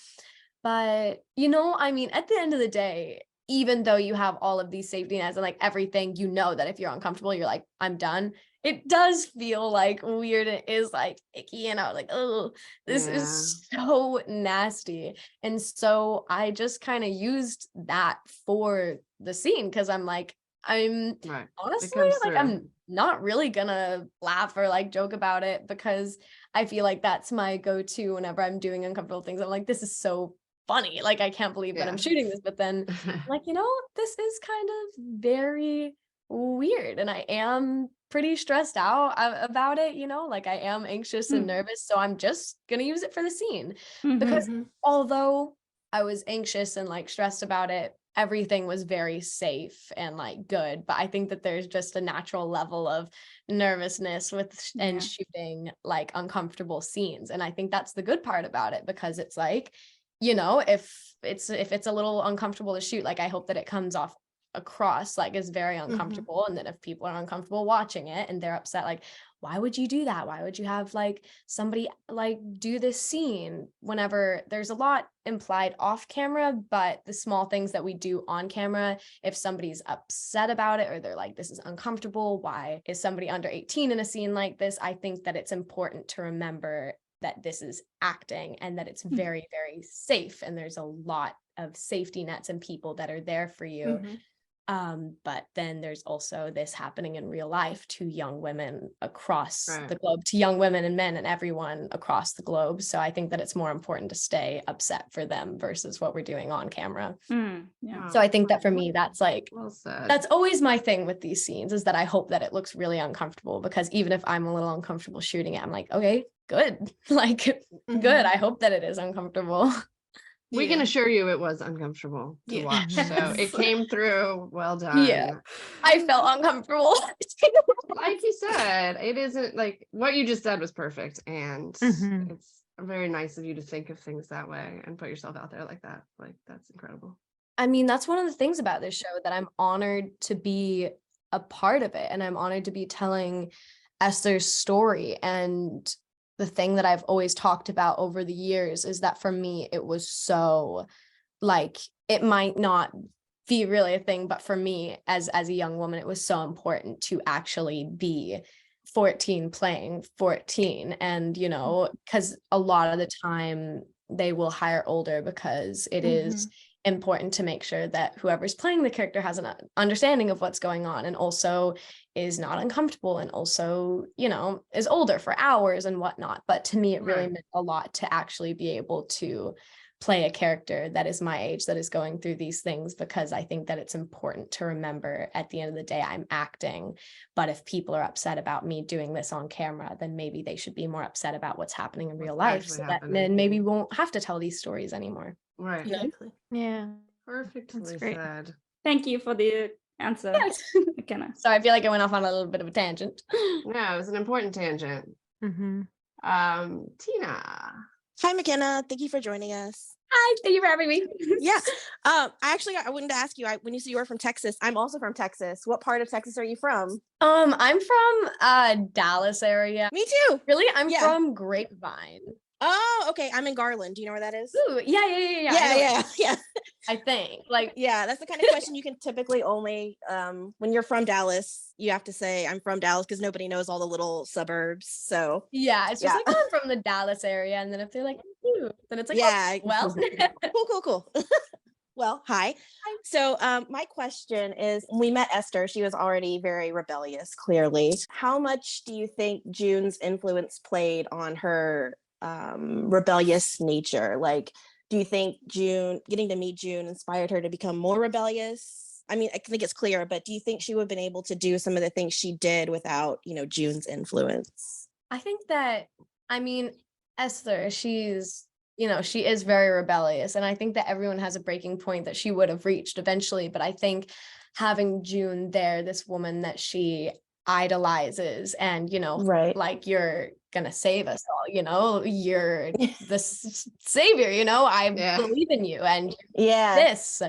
But, you know, I mean, at the end of the day, even though you have all of these safety nets and like everything, you know that if you're uncomfortable, you're like, I'm done. It does feel like weird. It is like icky, and I was like, oh, this is so nasty. And so I just kind of used that for the scene, because I'm like, honestly, like, I'm not really gonna laugh or like joke about it, because I feel like that's my go-to whenever I'm doing uncomfortable things. I'm like, this is so funny. Like, I can't believe that I'm shooting this. But then like, you know, this is kind of very weird, and I am pretty stressed out about it, you know, like I am anxious and nervous. So I'm just gonna use it for the scene, because although I was anxious and like stressed about it, everything was very safe and like good. But I think that there's just a natural level of nervousness with and shooting like uncomfortable scenes. And I think that's the good part about it, because it's like, you know, if it's a little uncomfortable to shoot, like I hope that it comes off across like is very uncomfortable. And then if people are uncomfortable watching it and they're upset, like, why would you do that? Why would you have like somebody like do this scene? Whenever there's a lot implied off camera, but the small things that we do on camera, if somebody's upset about it or they're like, this is uncomfortable, why is somebody under 18 in a scene like this? I think that it's important to remember that this is acting, and that it's very, very safe, and there's a lot of safety nets and people that are there for you. But then there's also this happening in real life to young women across the globe, to young women and men and everyone across the globe. So I think that it's more important to stay upset for them versus what we're doing on camera. So I think that for me, that's like, that's always my thing with these scenes, is that I hope that it looks really uncomfortable, because even if I'm a little uncomfortable shooting it, I'm like, okay, good. Like, good. I hope that it is uncomfortable. We can assure you it was uncomfortable to watch. So it came through. Well done. Yeah. I felt uncomfortable. Like you said, it isn't like what you just said was perfect. And it's very nice of you to think of things that way and put yourself out there like that. Like, that's incredible. I mean, that's one of the things about this show, that I'm honored to be a part of it. And I'm honored to be telling Esther's story. And the thing that I've always talked about over the years is that for me, it was so like it might not be really a thing, but for me as a young woman, it was so important to actually be 14 playing 14. And, you know, because a lot of the time they will hire older because it is important to make sure that whoever's playing the character has an understanding of what's going on, and also is not uncomfortable, and also, you know, is older for hours and whatnot. But to me, it really meant a lot to actually be able to play a character that is my age, that is going through these things, because I think that it's important to remember at the end of the day, I'm acting. But if people are upset about me doing this on camera, then maybe they should be more upset about what's happening in real life, so that then maybe we won't have to tell these stories anymore. Right. Exactly. Yeah. Perfectly great. said. Thank you for the answer, Yes. McKenna. So I feel like I went off on a little bit of a tangent. Yeah, it was an important tangent. Tina. Hi, McKenna. Thank you for joining us. Hi, thank you for having me. Yeah. I wanted to ask you, when you said you were from Texas, I'm also from Texas. What part of Texas are you from? I'm from Dallas area. Me too. Really? I'm from Grapevine. Oh, okay. I'm in Garland. Do you know where that is? Ooh, yeah. Yeah. I think that's the kind of question you can typically only when you're from Dallas, you have to say I'm from Dallas, because nobody knows all the little suburbs. So yeah, it's just like, oh, I'm from the Dallas area, and then if they're like, ooh, then it's like, oh, well, cool. Well, hi. So my question is, when we met Esther, she was already very rebellious, clearly. How much do you think June's influence played on her rebellious nature? Like, do you think getting to meet June inspired her to become more rebellious? I mean, I think it's clear, but do you think she would have been able to do some of the things she did without, June's influence? I think that, I mean, Esther, she's, she is very rebellious, and I think that everyone has a breaking point that she would have reached eventually. But I think having June there, this woman that she idolizes, and like, you're gonna save us all, you're the savior, I believe in you, and this,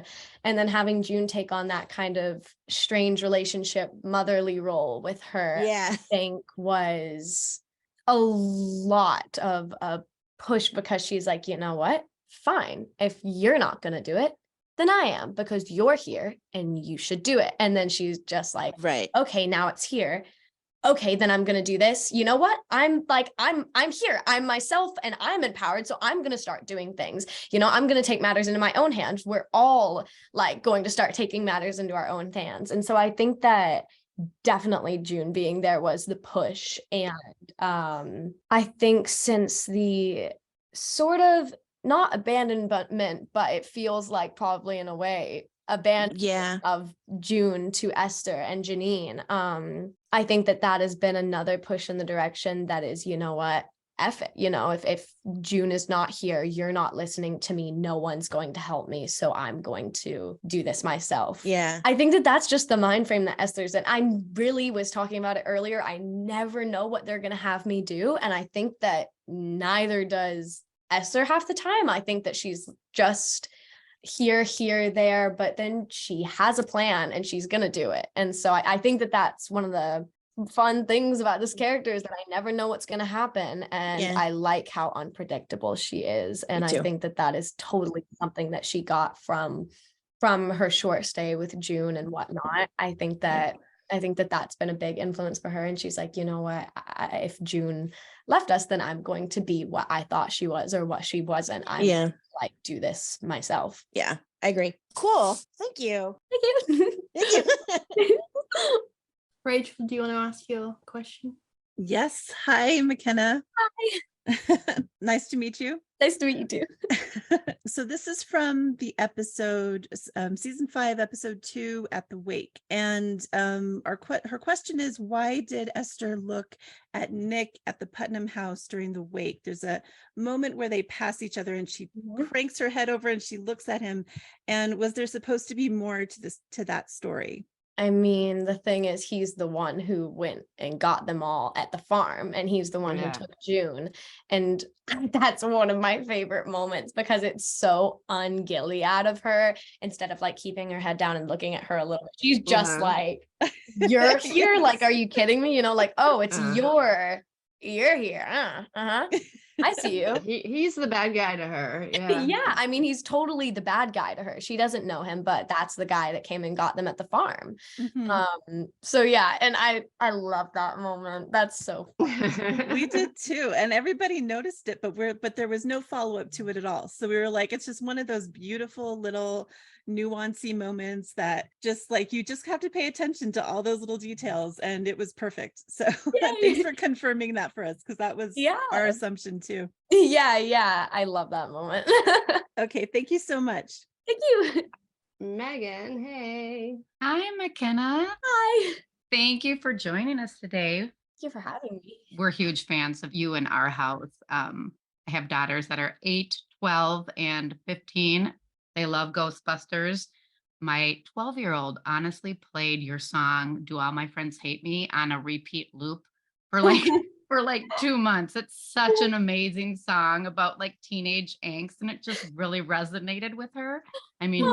and then having June take on that kind of strange relationship, motherly role with her, I think was a lot of a push, because she's like, you know what, fine, if you're not gonna do it, then I am, because you're here and you should do it. And then she's just like, okay, now it's here. Okay, then I'm going to do this. You know what? I'm here. I'm myself, and I'm empowered. So I'm going to start doing things. I'm going to take matters into my own hands. We're all going to start taking matters into our own hands. And so I think that definitely June being there was the push. And I think since the sort of, not abandonment, but it feels like probably in a way abandonment of June to Esther and Janine. I think that has been another push in the direction that is, you know what, F it. If June is not here, you're not listening to me, no one's going to help me, so I'm going to do this myself. Yeah. I think that that's just the mind frame that Esther's in. I really was talking about it earlier. I never know what they're going to have me do. And I think that neither does Esther half the time. I think that she's just here, there, but then she has a plan and she's gonna do it. And so I think that that's one of the fun things about this character, is that I never know what's gonna happen, and I like how unpredictable she is. And I think that is totally something that she got from her short stay with June and whatnot. I think that that's been a big influence for her. And she's like, you know what, if June left us, then I'm going to be what I thought she was or what she wasn't. I'm do this myself. Yeah, I agree. Cool. Thank you. Thank you. Thank you. Rachel, do you want to ask your question? Yes. Hi, McKenna. Hi. Nice to meet you. Nice to meet you too. So this is from the episode, season 5, episode 2, At the Wake. And her question is, why did Esther look at Nick at the Putnam house during the wake? There's a moment where they pass each other and she cranks her head over and she looks at him. And was there supposed to be more to that story? I mean, the thing is, he's the one who went and got them all at the farm, and he's the one who took June. And that's one of my favorite moments, because it's so un-Gilead of her. Instead of keeping her head down and looking at her a little bit, she's just like, you're here? Like, are you kidding me? Oh, it's you're here. I see you. He's the bad guy to her. Yeah. Yeah, I mean, he's totally the bad guy to her. She doesn't know him, but that's the guy that came and got them at the farm. So yeah, and I love that moment. That's so fun. We did too, and everybody noticed it, but there was no follow-up to it at all. So we were like, it's just one of those beautiful little nuancy moments that just like you just have to pay attention to all those little details, and it was perfect. So thanks for confirming that for us, because that was our assumption too. Yeah, I love that moment. Okay, thank you so much. Thank you. Megan, hey. Hi, McKenna. Hi. Thank you for joining us today. Thank you for having me. We're huge fans of you and our house. I have daughters that are 8, 12, and 15. They love Ghostbusters. My 12-year-old honestly played your song, Do All My Friends Hate Me, on a repeat loop for like 2 months. It's such an amazing song about like teenage angst, and it just really resonated with her. I mean,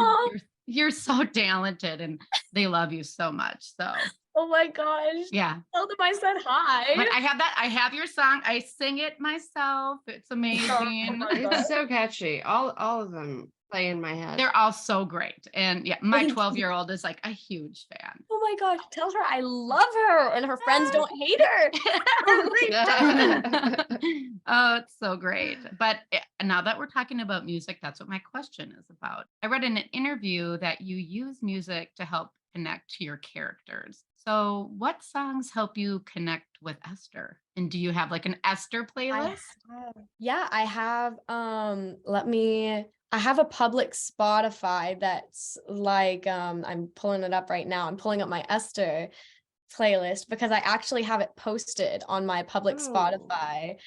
you're so talented, and they love you so much. So oh my gosh. yeah. Tell them I said hi. But I have your song. I sing it myself. It's amazing. It's so catchy. All of them play in my head. They're all so great. And yeah, my 12-year-old is like a huge fan. Oh my gosh, tell her I love her and her friends don't hate her. Oh, it's so great. But now that we're talking about music, that's what my question is about. I read in an interview that you use music to help connect to your characters. So what songs help you connect with Esther? And do you have like an Esther playlist? I have I have a public Spotify that's like I'm pulling it up right now. I'm pulling up my Esther playlist because I actually have it posted on my public Spotify.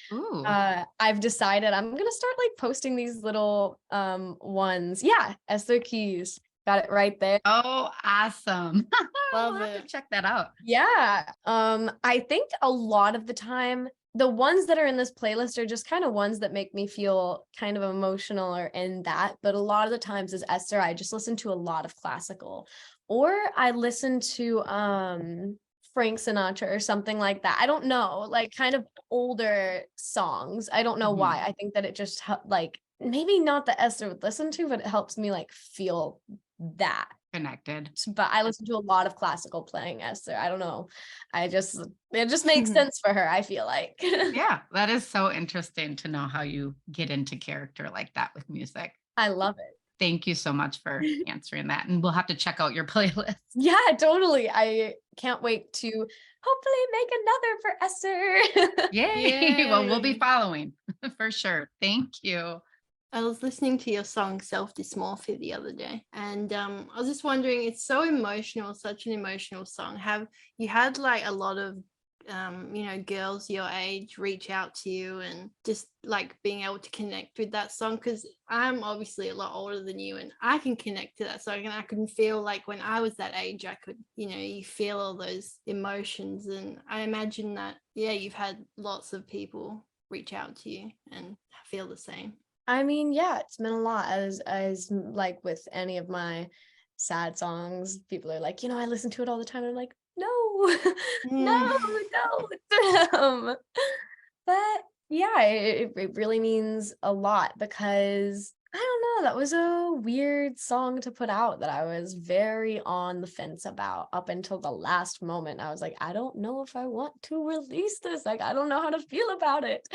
I've decided I'm gonna start like posting these little ones. Yeah, Esther Keyes. Got it right there. Oh, awesome. Love I'll have to check that out. Yeah. I think a lot of the time, the ones that are in this playlist are just kind of ones that make me feel kind of emotional or in that. But a lot of the times as Esther, I just listen to a lot of classical, or I listen to Frank Sinatra or something like that. I don't know, like kind of older songs. I don't know why. I think that it just like maybe not that Esther would listen to, but it helps me like feel that connected. But I listen to a lot of classical playing Esther. I don't know. It just makes sense for her, I feel like. Yeah, that is so interesting to know how you get into character like that with music. I love it. Thank you so much for answering that. And we'll have to check out your playlist. Yeah, totally. I can't wait to hopefully make another for Esther. Yay. Well, we'll be following for sure. Thank you. I was listening to your song Self-Dysmorphia the other day, and I was just wondering, it's so emotional, such an emotional song. Have you had like a lot of girls your age reach out to you and just like being able to connect with that song? Because I'm obviously a lot older than you, and I can connect to that song, and I can feel like when I was that age, I could, you feel all those emotions. And I imagine that, you've had lots of people reach out to you and feel the same. I mean, yeah, it's been a lot as like with any of my sad songs, people are like, I listen to it all the time. I'm like, no, no, don't. But yeah, it really means a lot because I don't know, that was a weird song to put out that I was very on the fence about up until the last moment. I was like, I don't know if I want to release this. Like, I don't know how to feel about it.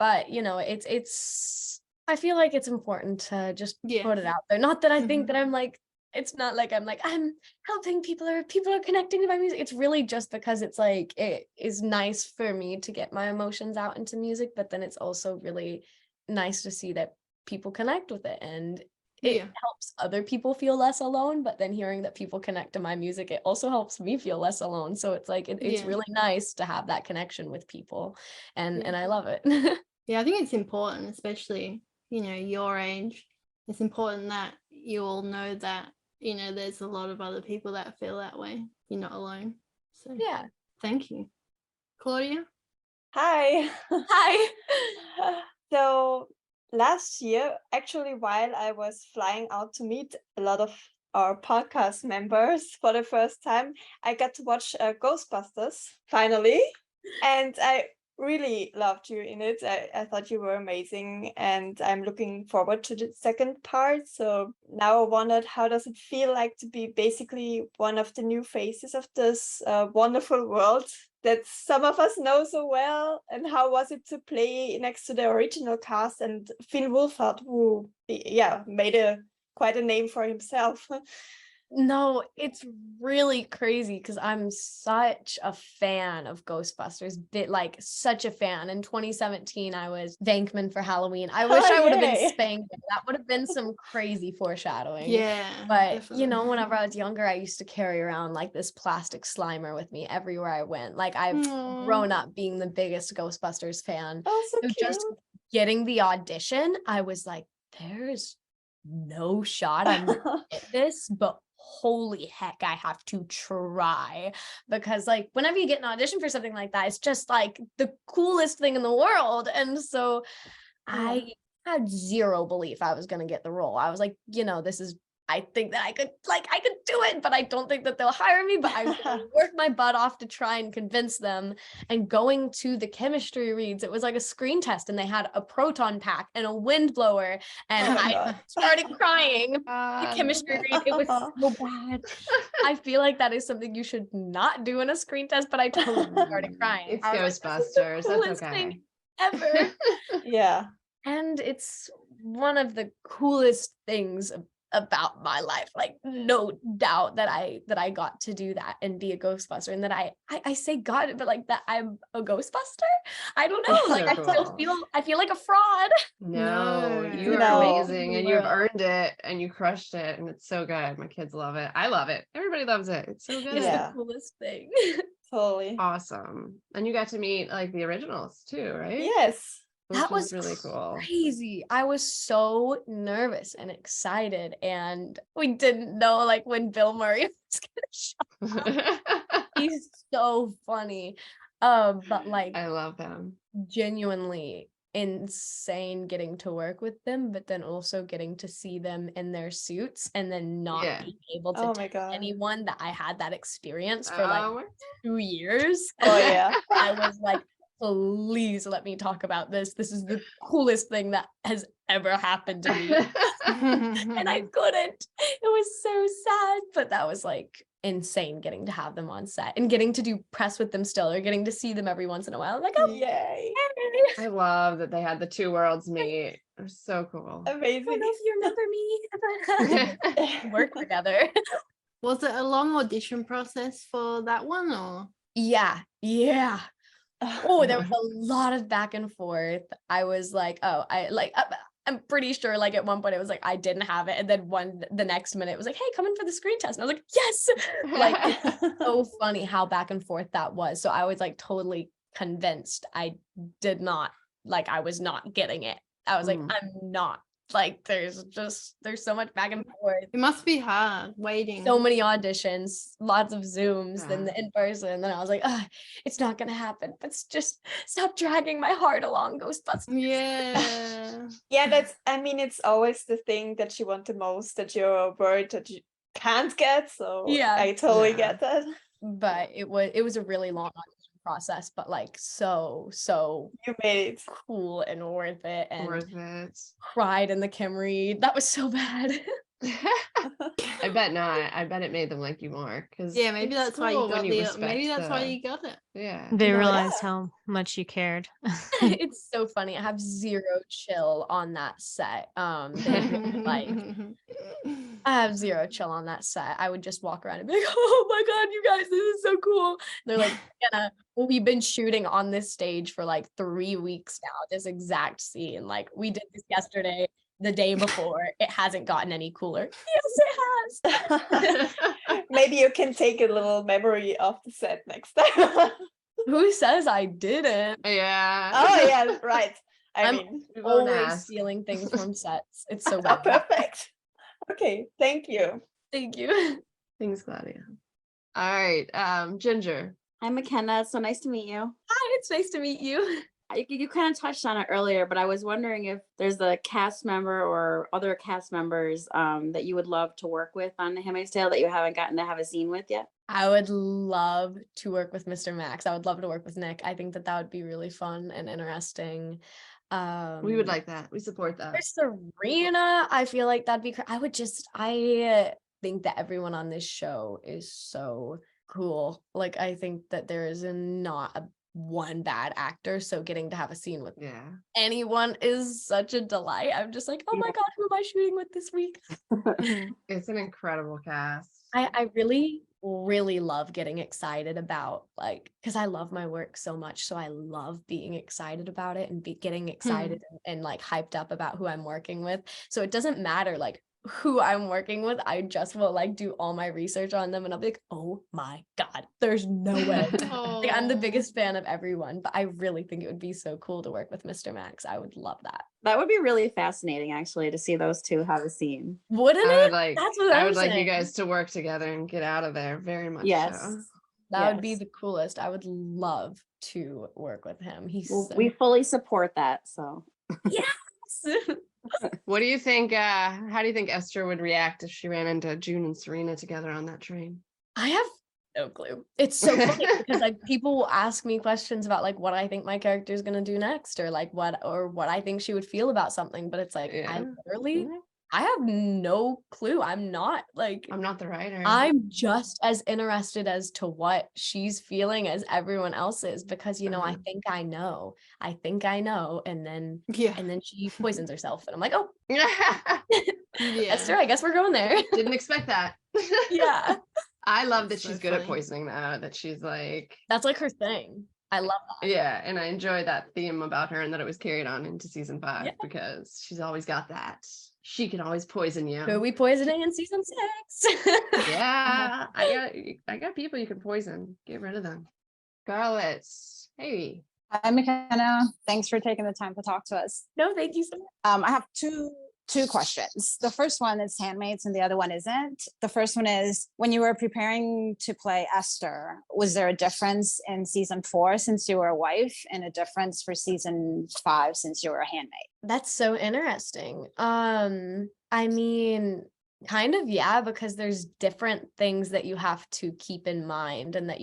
But it's I feel like it's important to just put it out there. Not that I think that I'm like, it's not like I'm helping people or people are connecting to my music. It's really just because it's like, it is nice for me to get my emotions out into music, but then it's also really nice to see that people connect with it, and it helps other people feel less alone. But then hearing that people connect to my music, it also helps me feel less alone. So it's like, it's really nice to have that connection with people, and I love it. Yeah, I think it's important, especially, your age. It's important that you all know that, there's a lot of other people that feel that way. You're not alone. So yeah. Thank you. Claudia? Hi. Hi. So last year, actually, while I was flying out to meet a lot of our podcast members for the first time, I got to watch Ghostbusters finally. And I really loved you in it. I thought you were amazing, and I'm looking forward to the second part. So now I wondered, how does it feel like to be basically one of the new faces of this wonderful world that some of us know so well? And how was it to play next to the original cast and Finn Wolfhard, who made quite a name for himself? No, it's really crazy because I'm such a fan of Ghostbusters, like such a fan. In 2017, I was Venkman for Halloween. I wish I would have been Spangler. That would have been some crazy foreshadowing. Yeah. But definitely. whenever I was younger, I used to carry around like this plastic Slimer with me everywhere I went. Like I've grown up being the biggest Ghostbusters fan. Oh, so cute. Just getting the audition, I was like, there's no shot I'm gonna get this, but holy heck, I have to try, because like whenever you get an audition for something like that, it's just like the coolest thing in the world. And so I had zero belief I was going to get the role. I was like, I think that I could do it, but I don't think that they'll hire me, but I worked my butt off to try and convince them. And going to the chemistry reads, it was like a screen test, and they had a proton pack and a wind blower, and I started crying. The chemistry read, it was so bad. I feel like that is something you should not do in a screen test, but I totally started crying. It's Ghostbusters. That's okay. Thing ever. Yeah. And it's one of the coolest things about my life, like no doubt that I got to do that and be a Ghostbuster, and that I say God, but like that I'm a Ghostbuster. I don't know, like I feel like a fraud. No, you are amazing, and you've earned it, and you crushed it, and it's so good. My kids love it. I love it. Everybody loves it. It's so good. It's the coolest thing. Totally awesome. And you got to meet like the originals too, right? Yes. That was really cool. Crazy. I was so nervous and excited, and we didn't know like when Bill Murray was gonna show up. He's so funny. But like I love him. Genuinely insane getting to work with them, but then also getting to see them in their suits and then not being able to tell anyone that I had that experience for like 2 years. Oh yeah. I was like, please let me talk about this. This is the coolest thing that has ever happened to me. And I couldn't. It was so sad, but that was like insane getting to have them on set and getting to do press with them still, or getting to see them every once in a while. I'm like, oh yay. I love that they had the two worlds meet. It was so cool. Amazing. I don't know if you remember me. Work together. Was it a long audition process for that one, or? Yeah. Oh, there was a lot of back and forth. I was like, I'm pretty sure like at one point it was like I didn't have it, and then the next minute it was like, hey, come in for the screen test, and I was like, yes. Like it's so funny how back and forth that was. So I was like totally convinced I was not getting it. I was like, I'm not. Like there's so much back and forth. It must be hard waiting. So many auditions, lots of Zooms, then the in-person. And then I was like, it's not gonna happen. But just stop dragging my heart along, Ghostbusters. Yeah. Yeah, it's always the thing that you want the most, that you're worried that you can't get. So yeah, I totally get that. But it was a really long audition process, but like so you made it cool and worth it, and cried in the Kim read. That was so bad. I bet not. I bet it made them like you more, because maybe that's why you got why you got it. Yeah, they realized how much you cared. It's so funny. I have zero chill on that set. Like I have zero chill on that set. I would just walk around and be like, oh my God, you guys, this is so cool. And they're like, Mckenna, we've been shooting on this stage for like 3 weeks now, this exact scene. Like we did this yesterday, the day before. It hasn't gotten any cooler. Yes, it has. Maybe you can take a little memory of the set next time. Who says I didn't? Yeah. Oh yeah, right. I'm always stealing things from sets. It's so bad. Perfect. Okay, thank you. Thank you. Thanks, Claudia. All right, Ginger. I'm Mckenna. So nice to meet you. Hi, it's nice to meet you. you kind of touched on it earlier, but I was wondering if there's a cast member or other cast members that you would love to work with on The Handmaid's Tale that you haven't gotten to have a scene with yet. I would love to work with Mr. Max. I would love to work with Nick. I think that would be really fun and interesting. We would like that. We support that. For Serena, I feel like that'd be I think that everyone on this show is so cool. Like, I think that there is not one bad actor, so getting to have a scene with anyone is such a delight. I'm just like, oh my god, who am I shooting with this week? It's an incredible cast. I really love getting excited about, like, because I love my work so much, so I love being excited about it and getting excited and like hyped up about who I'm working with. So it doesn't matter like who I'm working with, I just will like do all my research on them and I'll be like, oh my god, there's no way. Like, I'm the biggest fan of everyone, but I really think it would be so cool to work with Mr. Max. I would love that. That would be really fascinating, actually, to see those two have a scene. Wouldn't it? I would like you guys to work together and get out of there very much. Yes. So. That would be the coolest. I would love to work with him. We fully support that. So yes. What do you think? How do you think Esther would react if she ran into June and Serena together on that train? I have no clue. It's so funny because like people will ask me questions about like what I think my character is gonna do next, or like what I think she would feel about something. But it's like I have no clue. I'm not the writer. I'm just as interested as to what she's feeling as everyone else is, because I think I know, and then she poisons herself, and I'm like, oh, Esther, I guess we're going there. Didn't expect that. Yeah, I love that she's good at poisoning though. That she's like, that's like her thing. I love that. Yeah, and I enjoy that theme about her and that it was carried on into season 5 because she's always got that. She can always poison you. Who are we poisoning in season 6? Yeah, I got people you can poison. Get rid of them. Scarlett, hey. Hi, McKenna. Thanks for taking the time to talk to us. No, thank you so much. I have two questions. The first one is Handmaids and the other one isn't. The first one is, when you were preparing to play Esther, was there a difference in season 4 since you were a wife and a difference for season 5 since you were a handmaid? That's so interesting. I mean, kind of, yeah, because there's different things that you have to keep in mind and that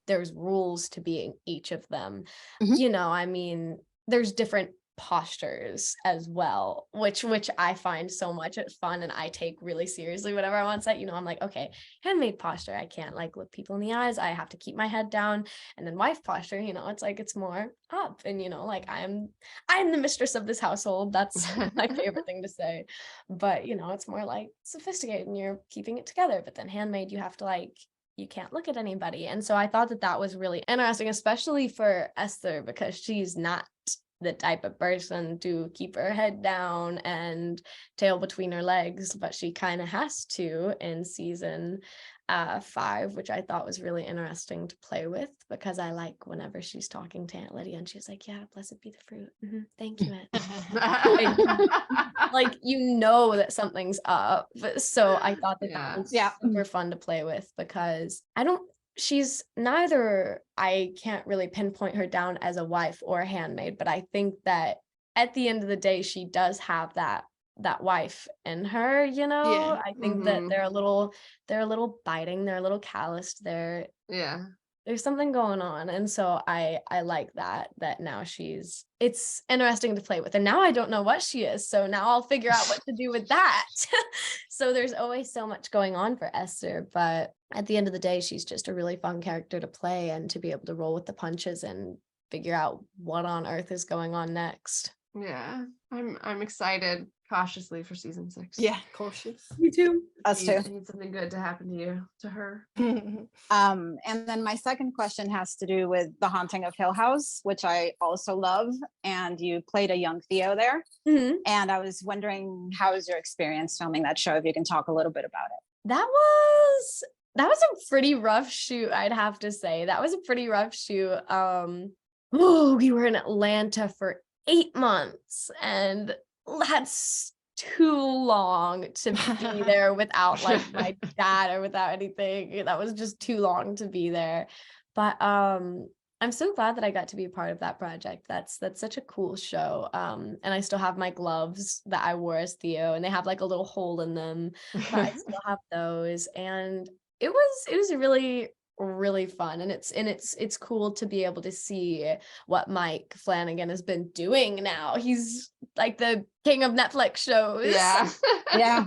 there's rules to being each of them. I mean, there's different postures as well, which I find so much fun, and I take really seriously whenever I'm on set. I'm like, okay, handmaid posture, I can't like look people in the eyes, I have to keep my head down. And then wife posture, it's like it's more up, and like I'm the mistress of this household. That's my favorite thing to say. But it's more like sophisticated and you're keeping it together. But then handmaid, you have to like, you can't look at anybody. And so I thought that was really interesting, especially for Esther, because she's not the type of person to keep her head down and tail between her legs, but she kind of has to in season 5, which I thought was really interesting to play with, because I like whenever she's talking to Aunt Lydia and she's like, yeah, blessed be the fruit. Thank you, Aunt. like that something's up. So I thought that was super fun to play with, because she's neither, I can't really pinpoint her down as a wife or a handmaid, but I think that at the end of the day, she does have that wife in her, I think that they're a little biting, they're a little calloused, there's something going on. And so I like that now it's interesting to play with, and now I don't know what she is, so now I'll figure out what to do with that. So there's always so much going on for Esther, but at the end of the day, she's just a really fun character to play, and to be able to roll with the punches and figure out what on earth is going on next. Yeah, I'm excited cautiously for season 6. Yeah, cautious. Me too. Us too. I need something good to happen to her. And then my second question has to do with The Haunting of Hill House, which I also love, and you played a young Theo there. And I was wondering, how was your experience filming that show, if you can talk a little bit about it? That was a pretty rough shoot, I'd have to say. That was a pretty rough shoot. We were in Atlanta for 8 months, and that's too long to be there without like my dad or without anything. That was just too long to be there. But I I'm so glad that I got to be a part of that project. That's such a cool show. And I still have my gloves that I wore as Theo, and they have like a little hole in them, but I still have those. And it was really, really fun. And it's cool to be able to see what Mike Flanagan has been doing now. He's like the king of Netflix shows. Yeah. Yeah.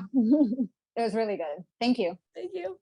It was really good. Thank you. Thank you.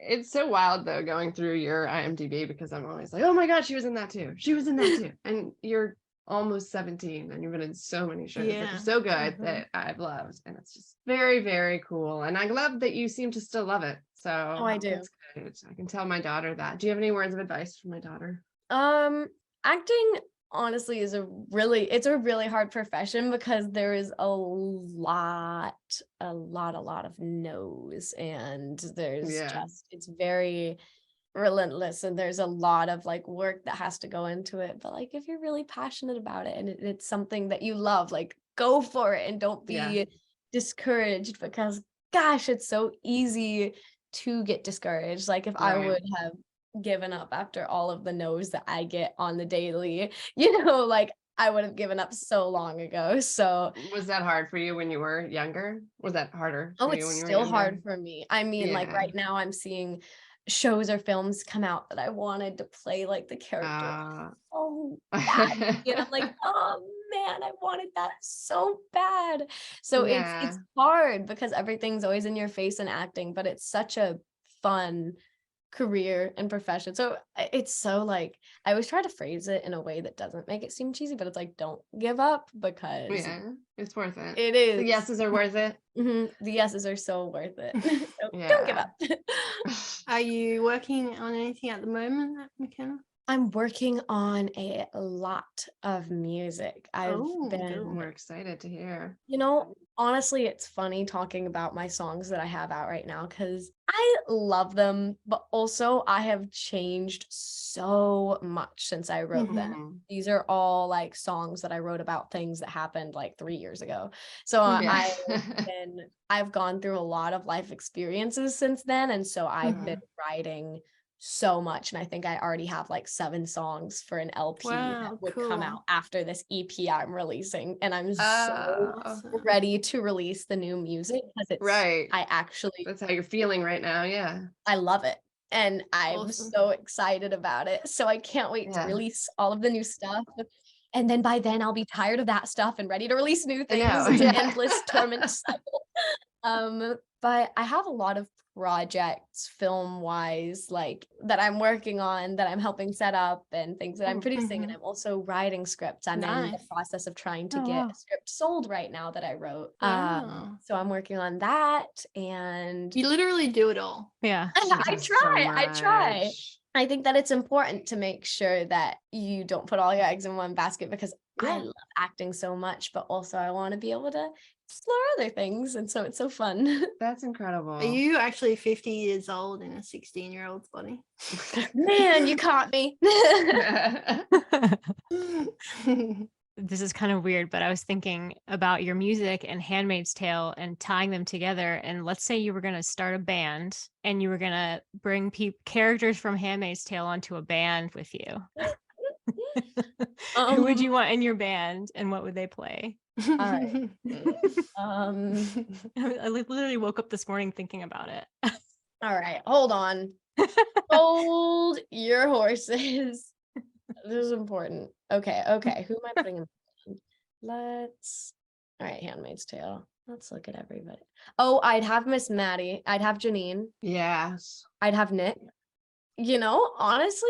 It's so wild though going through your IMDb, because I'm always like, oh my god, she was in that too. She was in that too. And you're almost 17 and you've been in so many shows that Yeah. are so good that I've loved. And it's just very, very cool. And I love that you seem to still love it. So I do. that's good. I can tell my daughter that. Do you have any words of advice for my daughter? Acting honestly is a really hard profession, because there is a lot of no's, and there's just, it's very relentless, and there's a lot of like work that has to go into it. But like, if you're really passionate about it and it's something that you love, like go for it and don't be discouraged, because gosh, it's so easy to get discouraged. Like if I would have given up after all of the no's that I get on the daily, like I would have given up so long ago. So was that hard for you when you were younger? Was that harder for you when you were still younger? hard for me. I mean, like right now I'm seeing shows or films come out that I wanted to play like the character so bad. And I'm like, oh man, I wanted that so bad. So it's hard, because everything's always in your face in acting, but it's such a fun career and profession. So it's so like, I always try to phrase it in a way that doesn't make it seem cheesy, but it's like, don't give up, because it's worth it. It is. The yeses are worth it. The yeses are so worth it. So don't give up. Are you working on anything at the moment, McKenna? I'm working on a lot of music. We're excited to hear. Honestly, it's funny talking about my songs that I have out right now, because I love them, but also I have changed so much since I wrote them. These are all like songs that I wrote about things that happened like 3 years ago. So I've gone through a lot of life experiences since then. And so I've been writing so much, and I think I already have like 7 songs for an LP that would come out after this EP I'm releasing, and I'm so ready to release the new music, because it's that's how you're feeling right now. I love it, and I'm so excited about it, so I can't wait to release all of the new stuff. And then by then I'll be tired of that stuff and ready to release new things. It's an endless torment cycle. But I have a lot of projects film wise, like that I'm working on, that I'm helping set up, and things that I'm producing. And I'm also writing scripts. I'm in the process of trying to get a script sold right now that I wrote. So I'm working on that, and you literally do it all. Yeah. I try. I think that it's important to make sure that you don't put all your eggs in one basket, because I love acting so much, but also I want to be able to explore other things. And so it's so fun. That's incredible. Are you actually 50 years old in a 16-year-old's body? Man, you caught me. This is kind of weird, but I was thinking about your music and Handmaid's Tale and tying them together. And let's say you were going to start a band and you were going to bring characters from Handmaid's Tale onto a band with you. Who would you want in your band, and what would they play? All right. I literally woke up this morning thinking about it. All right, hold on. Hold your horses. This is important. Okay. Who am I putting in? All right, Handmaid's Tale. Let's look at everybody. Oh, I'd have Miss Maddie. I'd have Janine. Yes. I'd have Nick. Honestly,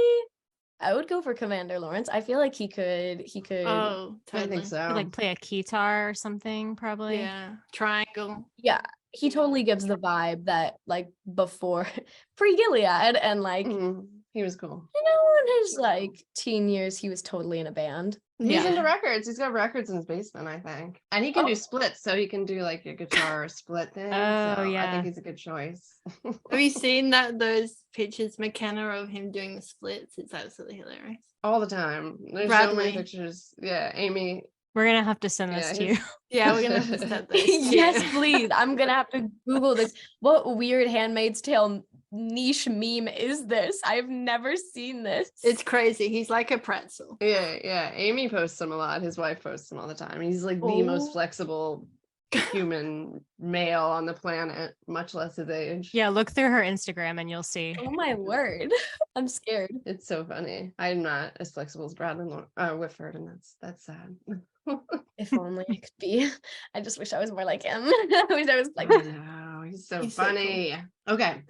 I would go for Commander Lawrence. I feel like he could. Oh, totally. I think so. Like play a guitar or something, probably. Yeah. Triangle. Yeah. He totally gives the vibe that like before pre-Gilead, and like he was cool. In his like teen years, he was totally in a band. He's into records. He's got records in his basement, I think. And he can do splits, so he can do like a guitar split thing. I think he's a good choice. Have you seen those pictures, McKenna, of him doing the splits? It's absolutely hilarious. All the time. There's so many pictures. Yeah, Amy. We're gonna have to send this to you. Yeah, we're gonna have to send this. Yes, please. I'm gonna have to Google this. What weird Handmaid's Tale niche meme is this? I've never seen this. It's crazy. He's like a pretzel. Yeah. Amy posts him a lot. His wife posts him all the time. He's like the most flexible human male on the planet, much less his age. Yeah, look through her Instagram and you'll see. Oh my word. I'm scared. It's so funny. I'm not as flexible as Bradley Whitford, and that's sad. If only I could be. I just wish I was more like him. I wish I was like him. No, he's so funny. So cool. Okay.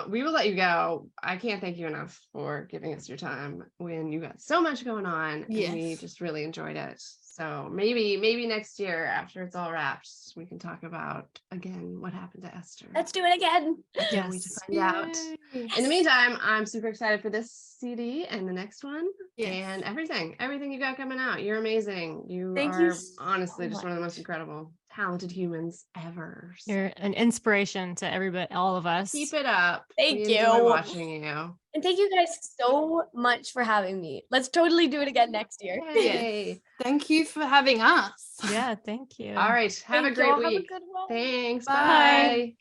We will let you go. I can't thank you enough for giving us your time when you got so much going on. Yes. And we just really enjoyed it. So maybe next year after it's all wrapped, we can talk about again what happened to Esther. Let's do it again. I can't wait to find out. In the meantime, I'm super excited for this CD and the next one and everything you got coming out. You're amazing. You are honestly just one of the most incredible, talented humans ever. You're an inspiration to everybody, all of us. Keep it up. Thank We you. enjoy watching you. And thank you guys so much for having me. Let's totally do it again next year. Yay. Thank you for having us. Yeah, thank you. All right. Have a great week. Have a good one. Thanks. Bye. Bye.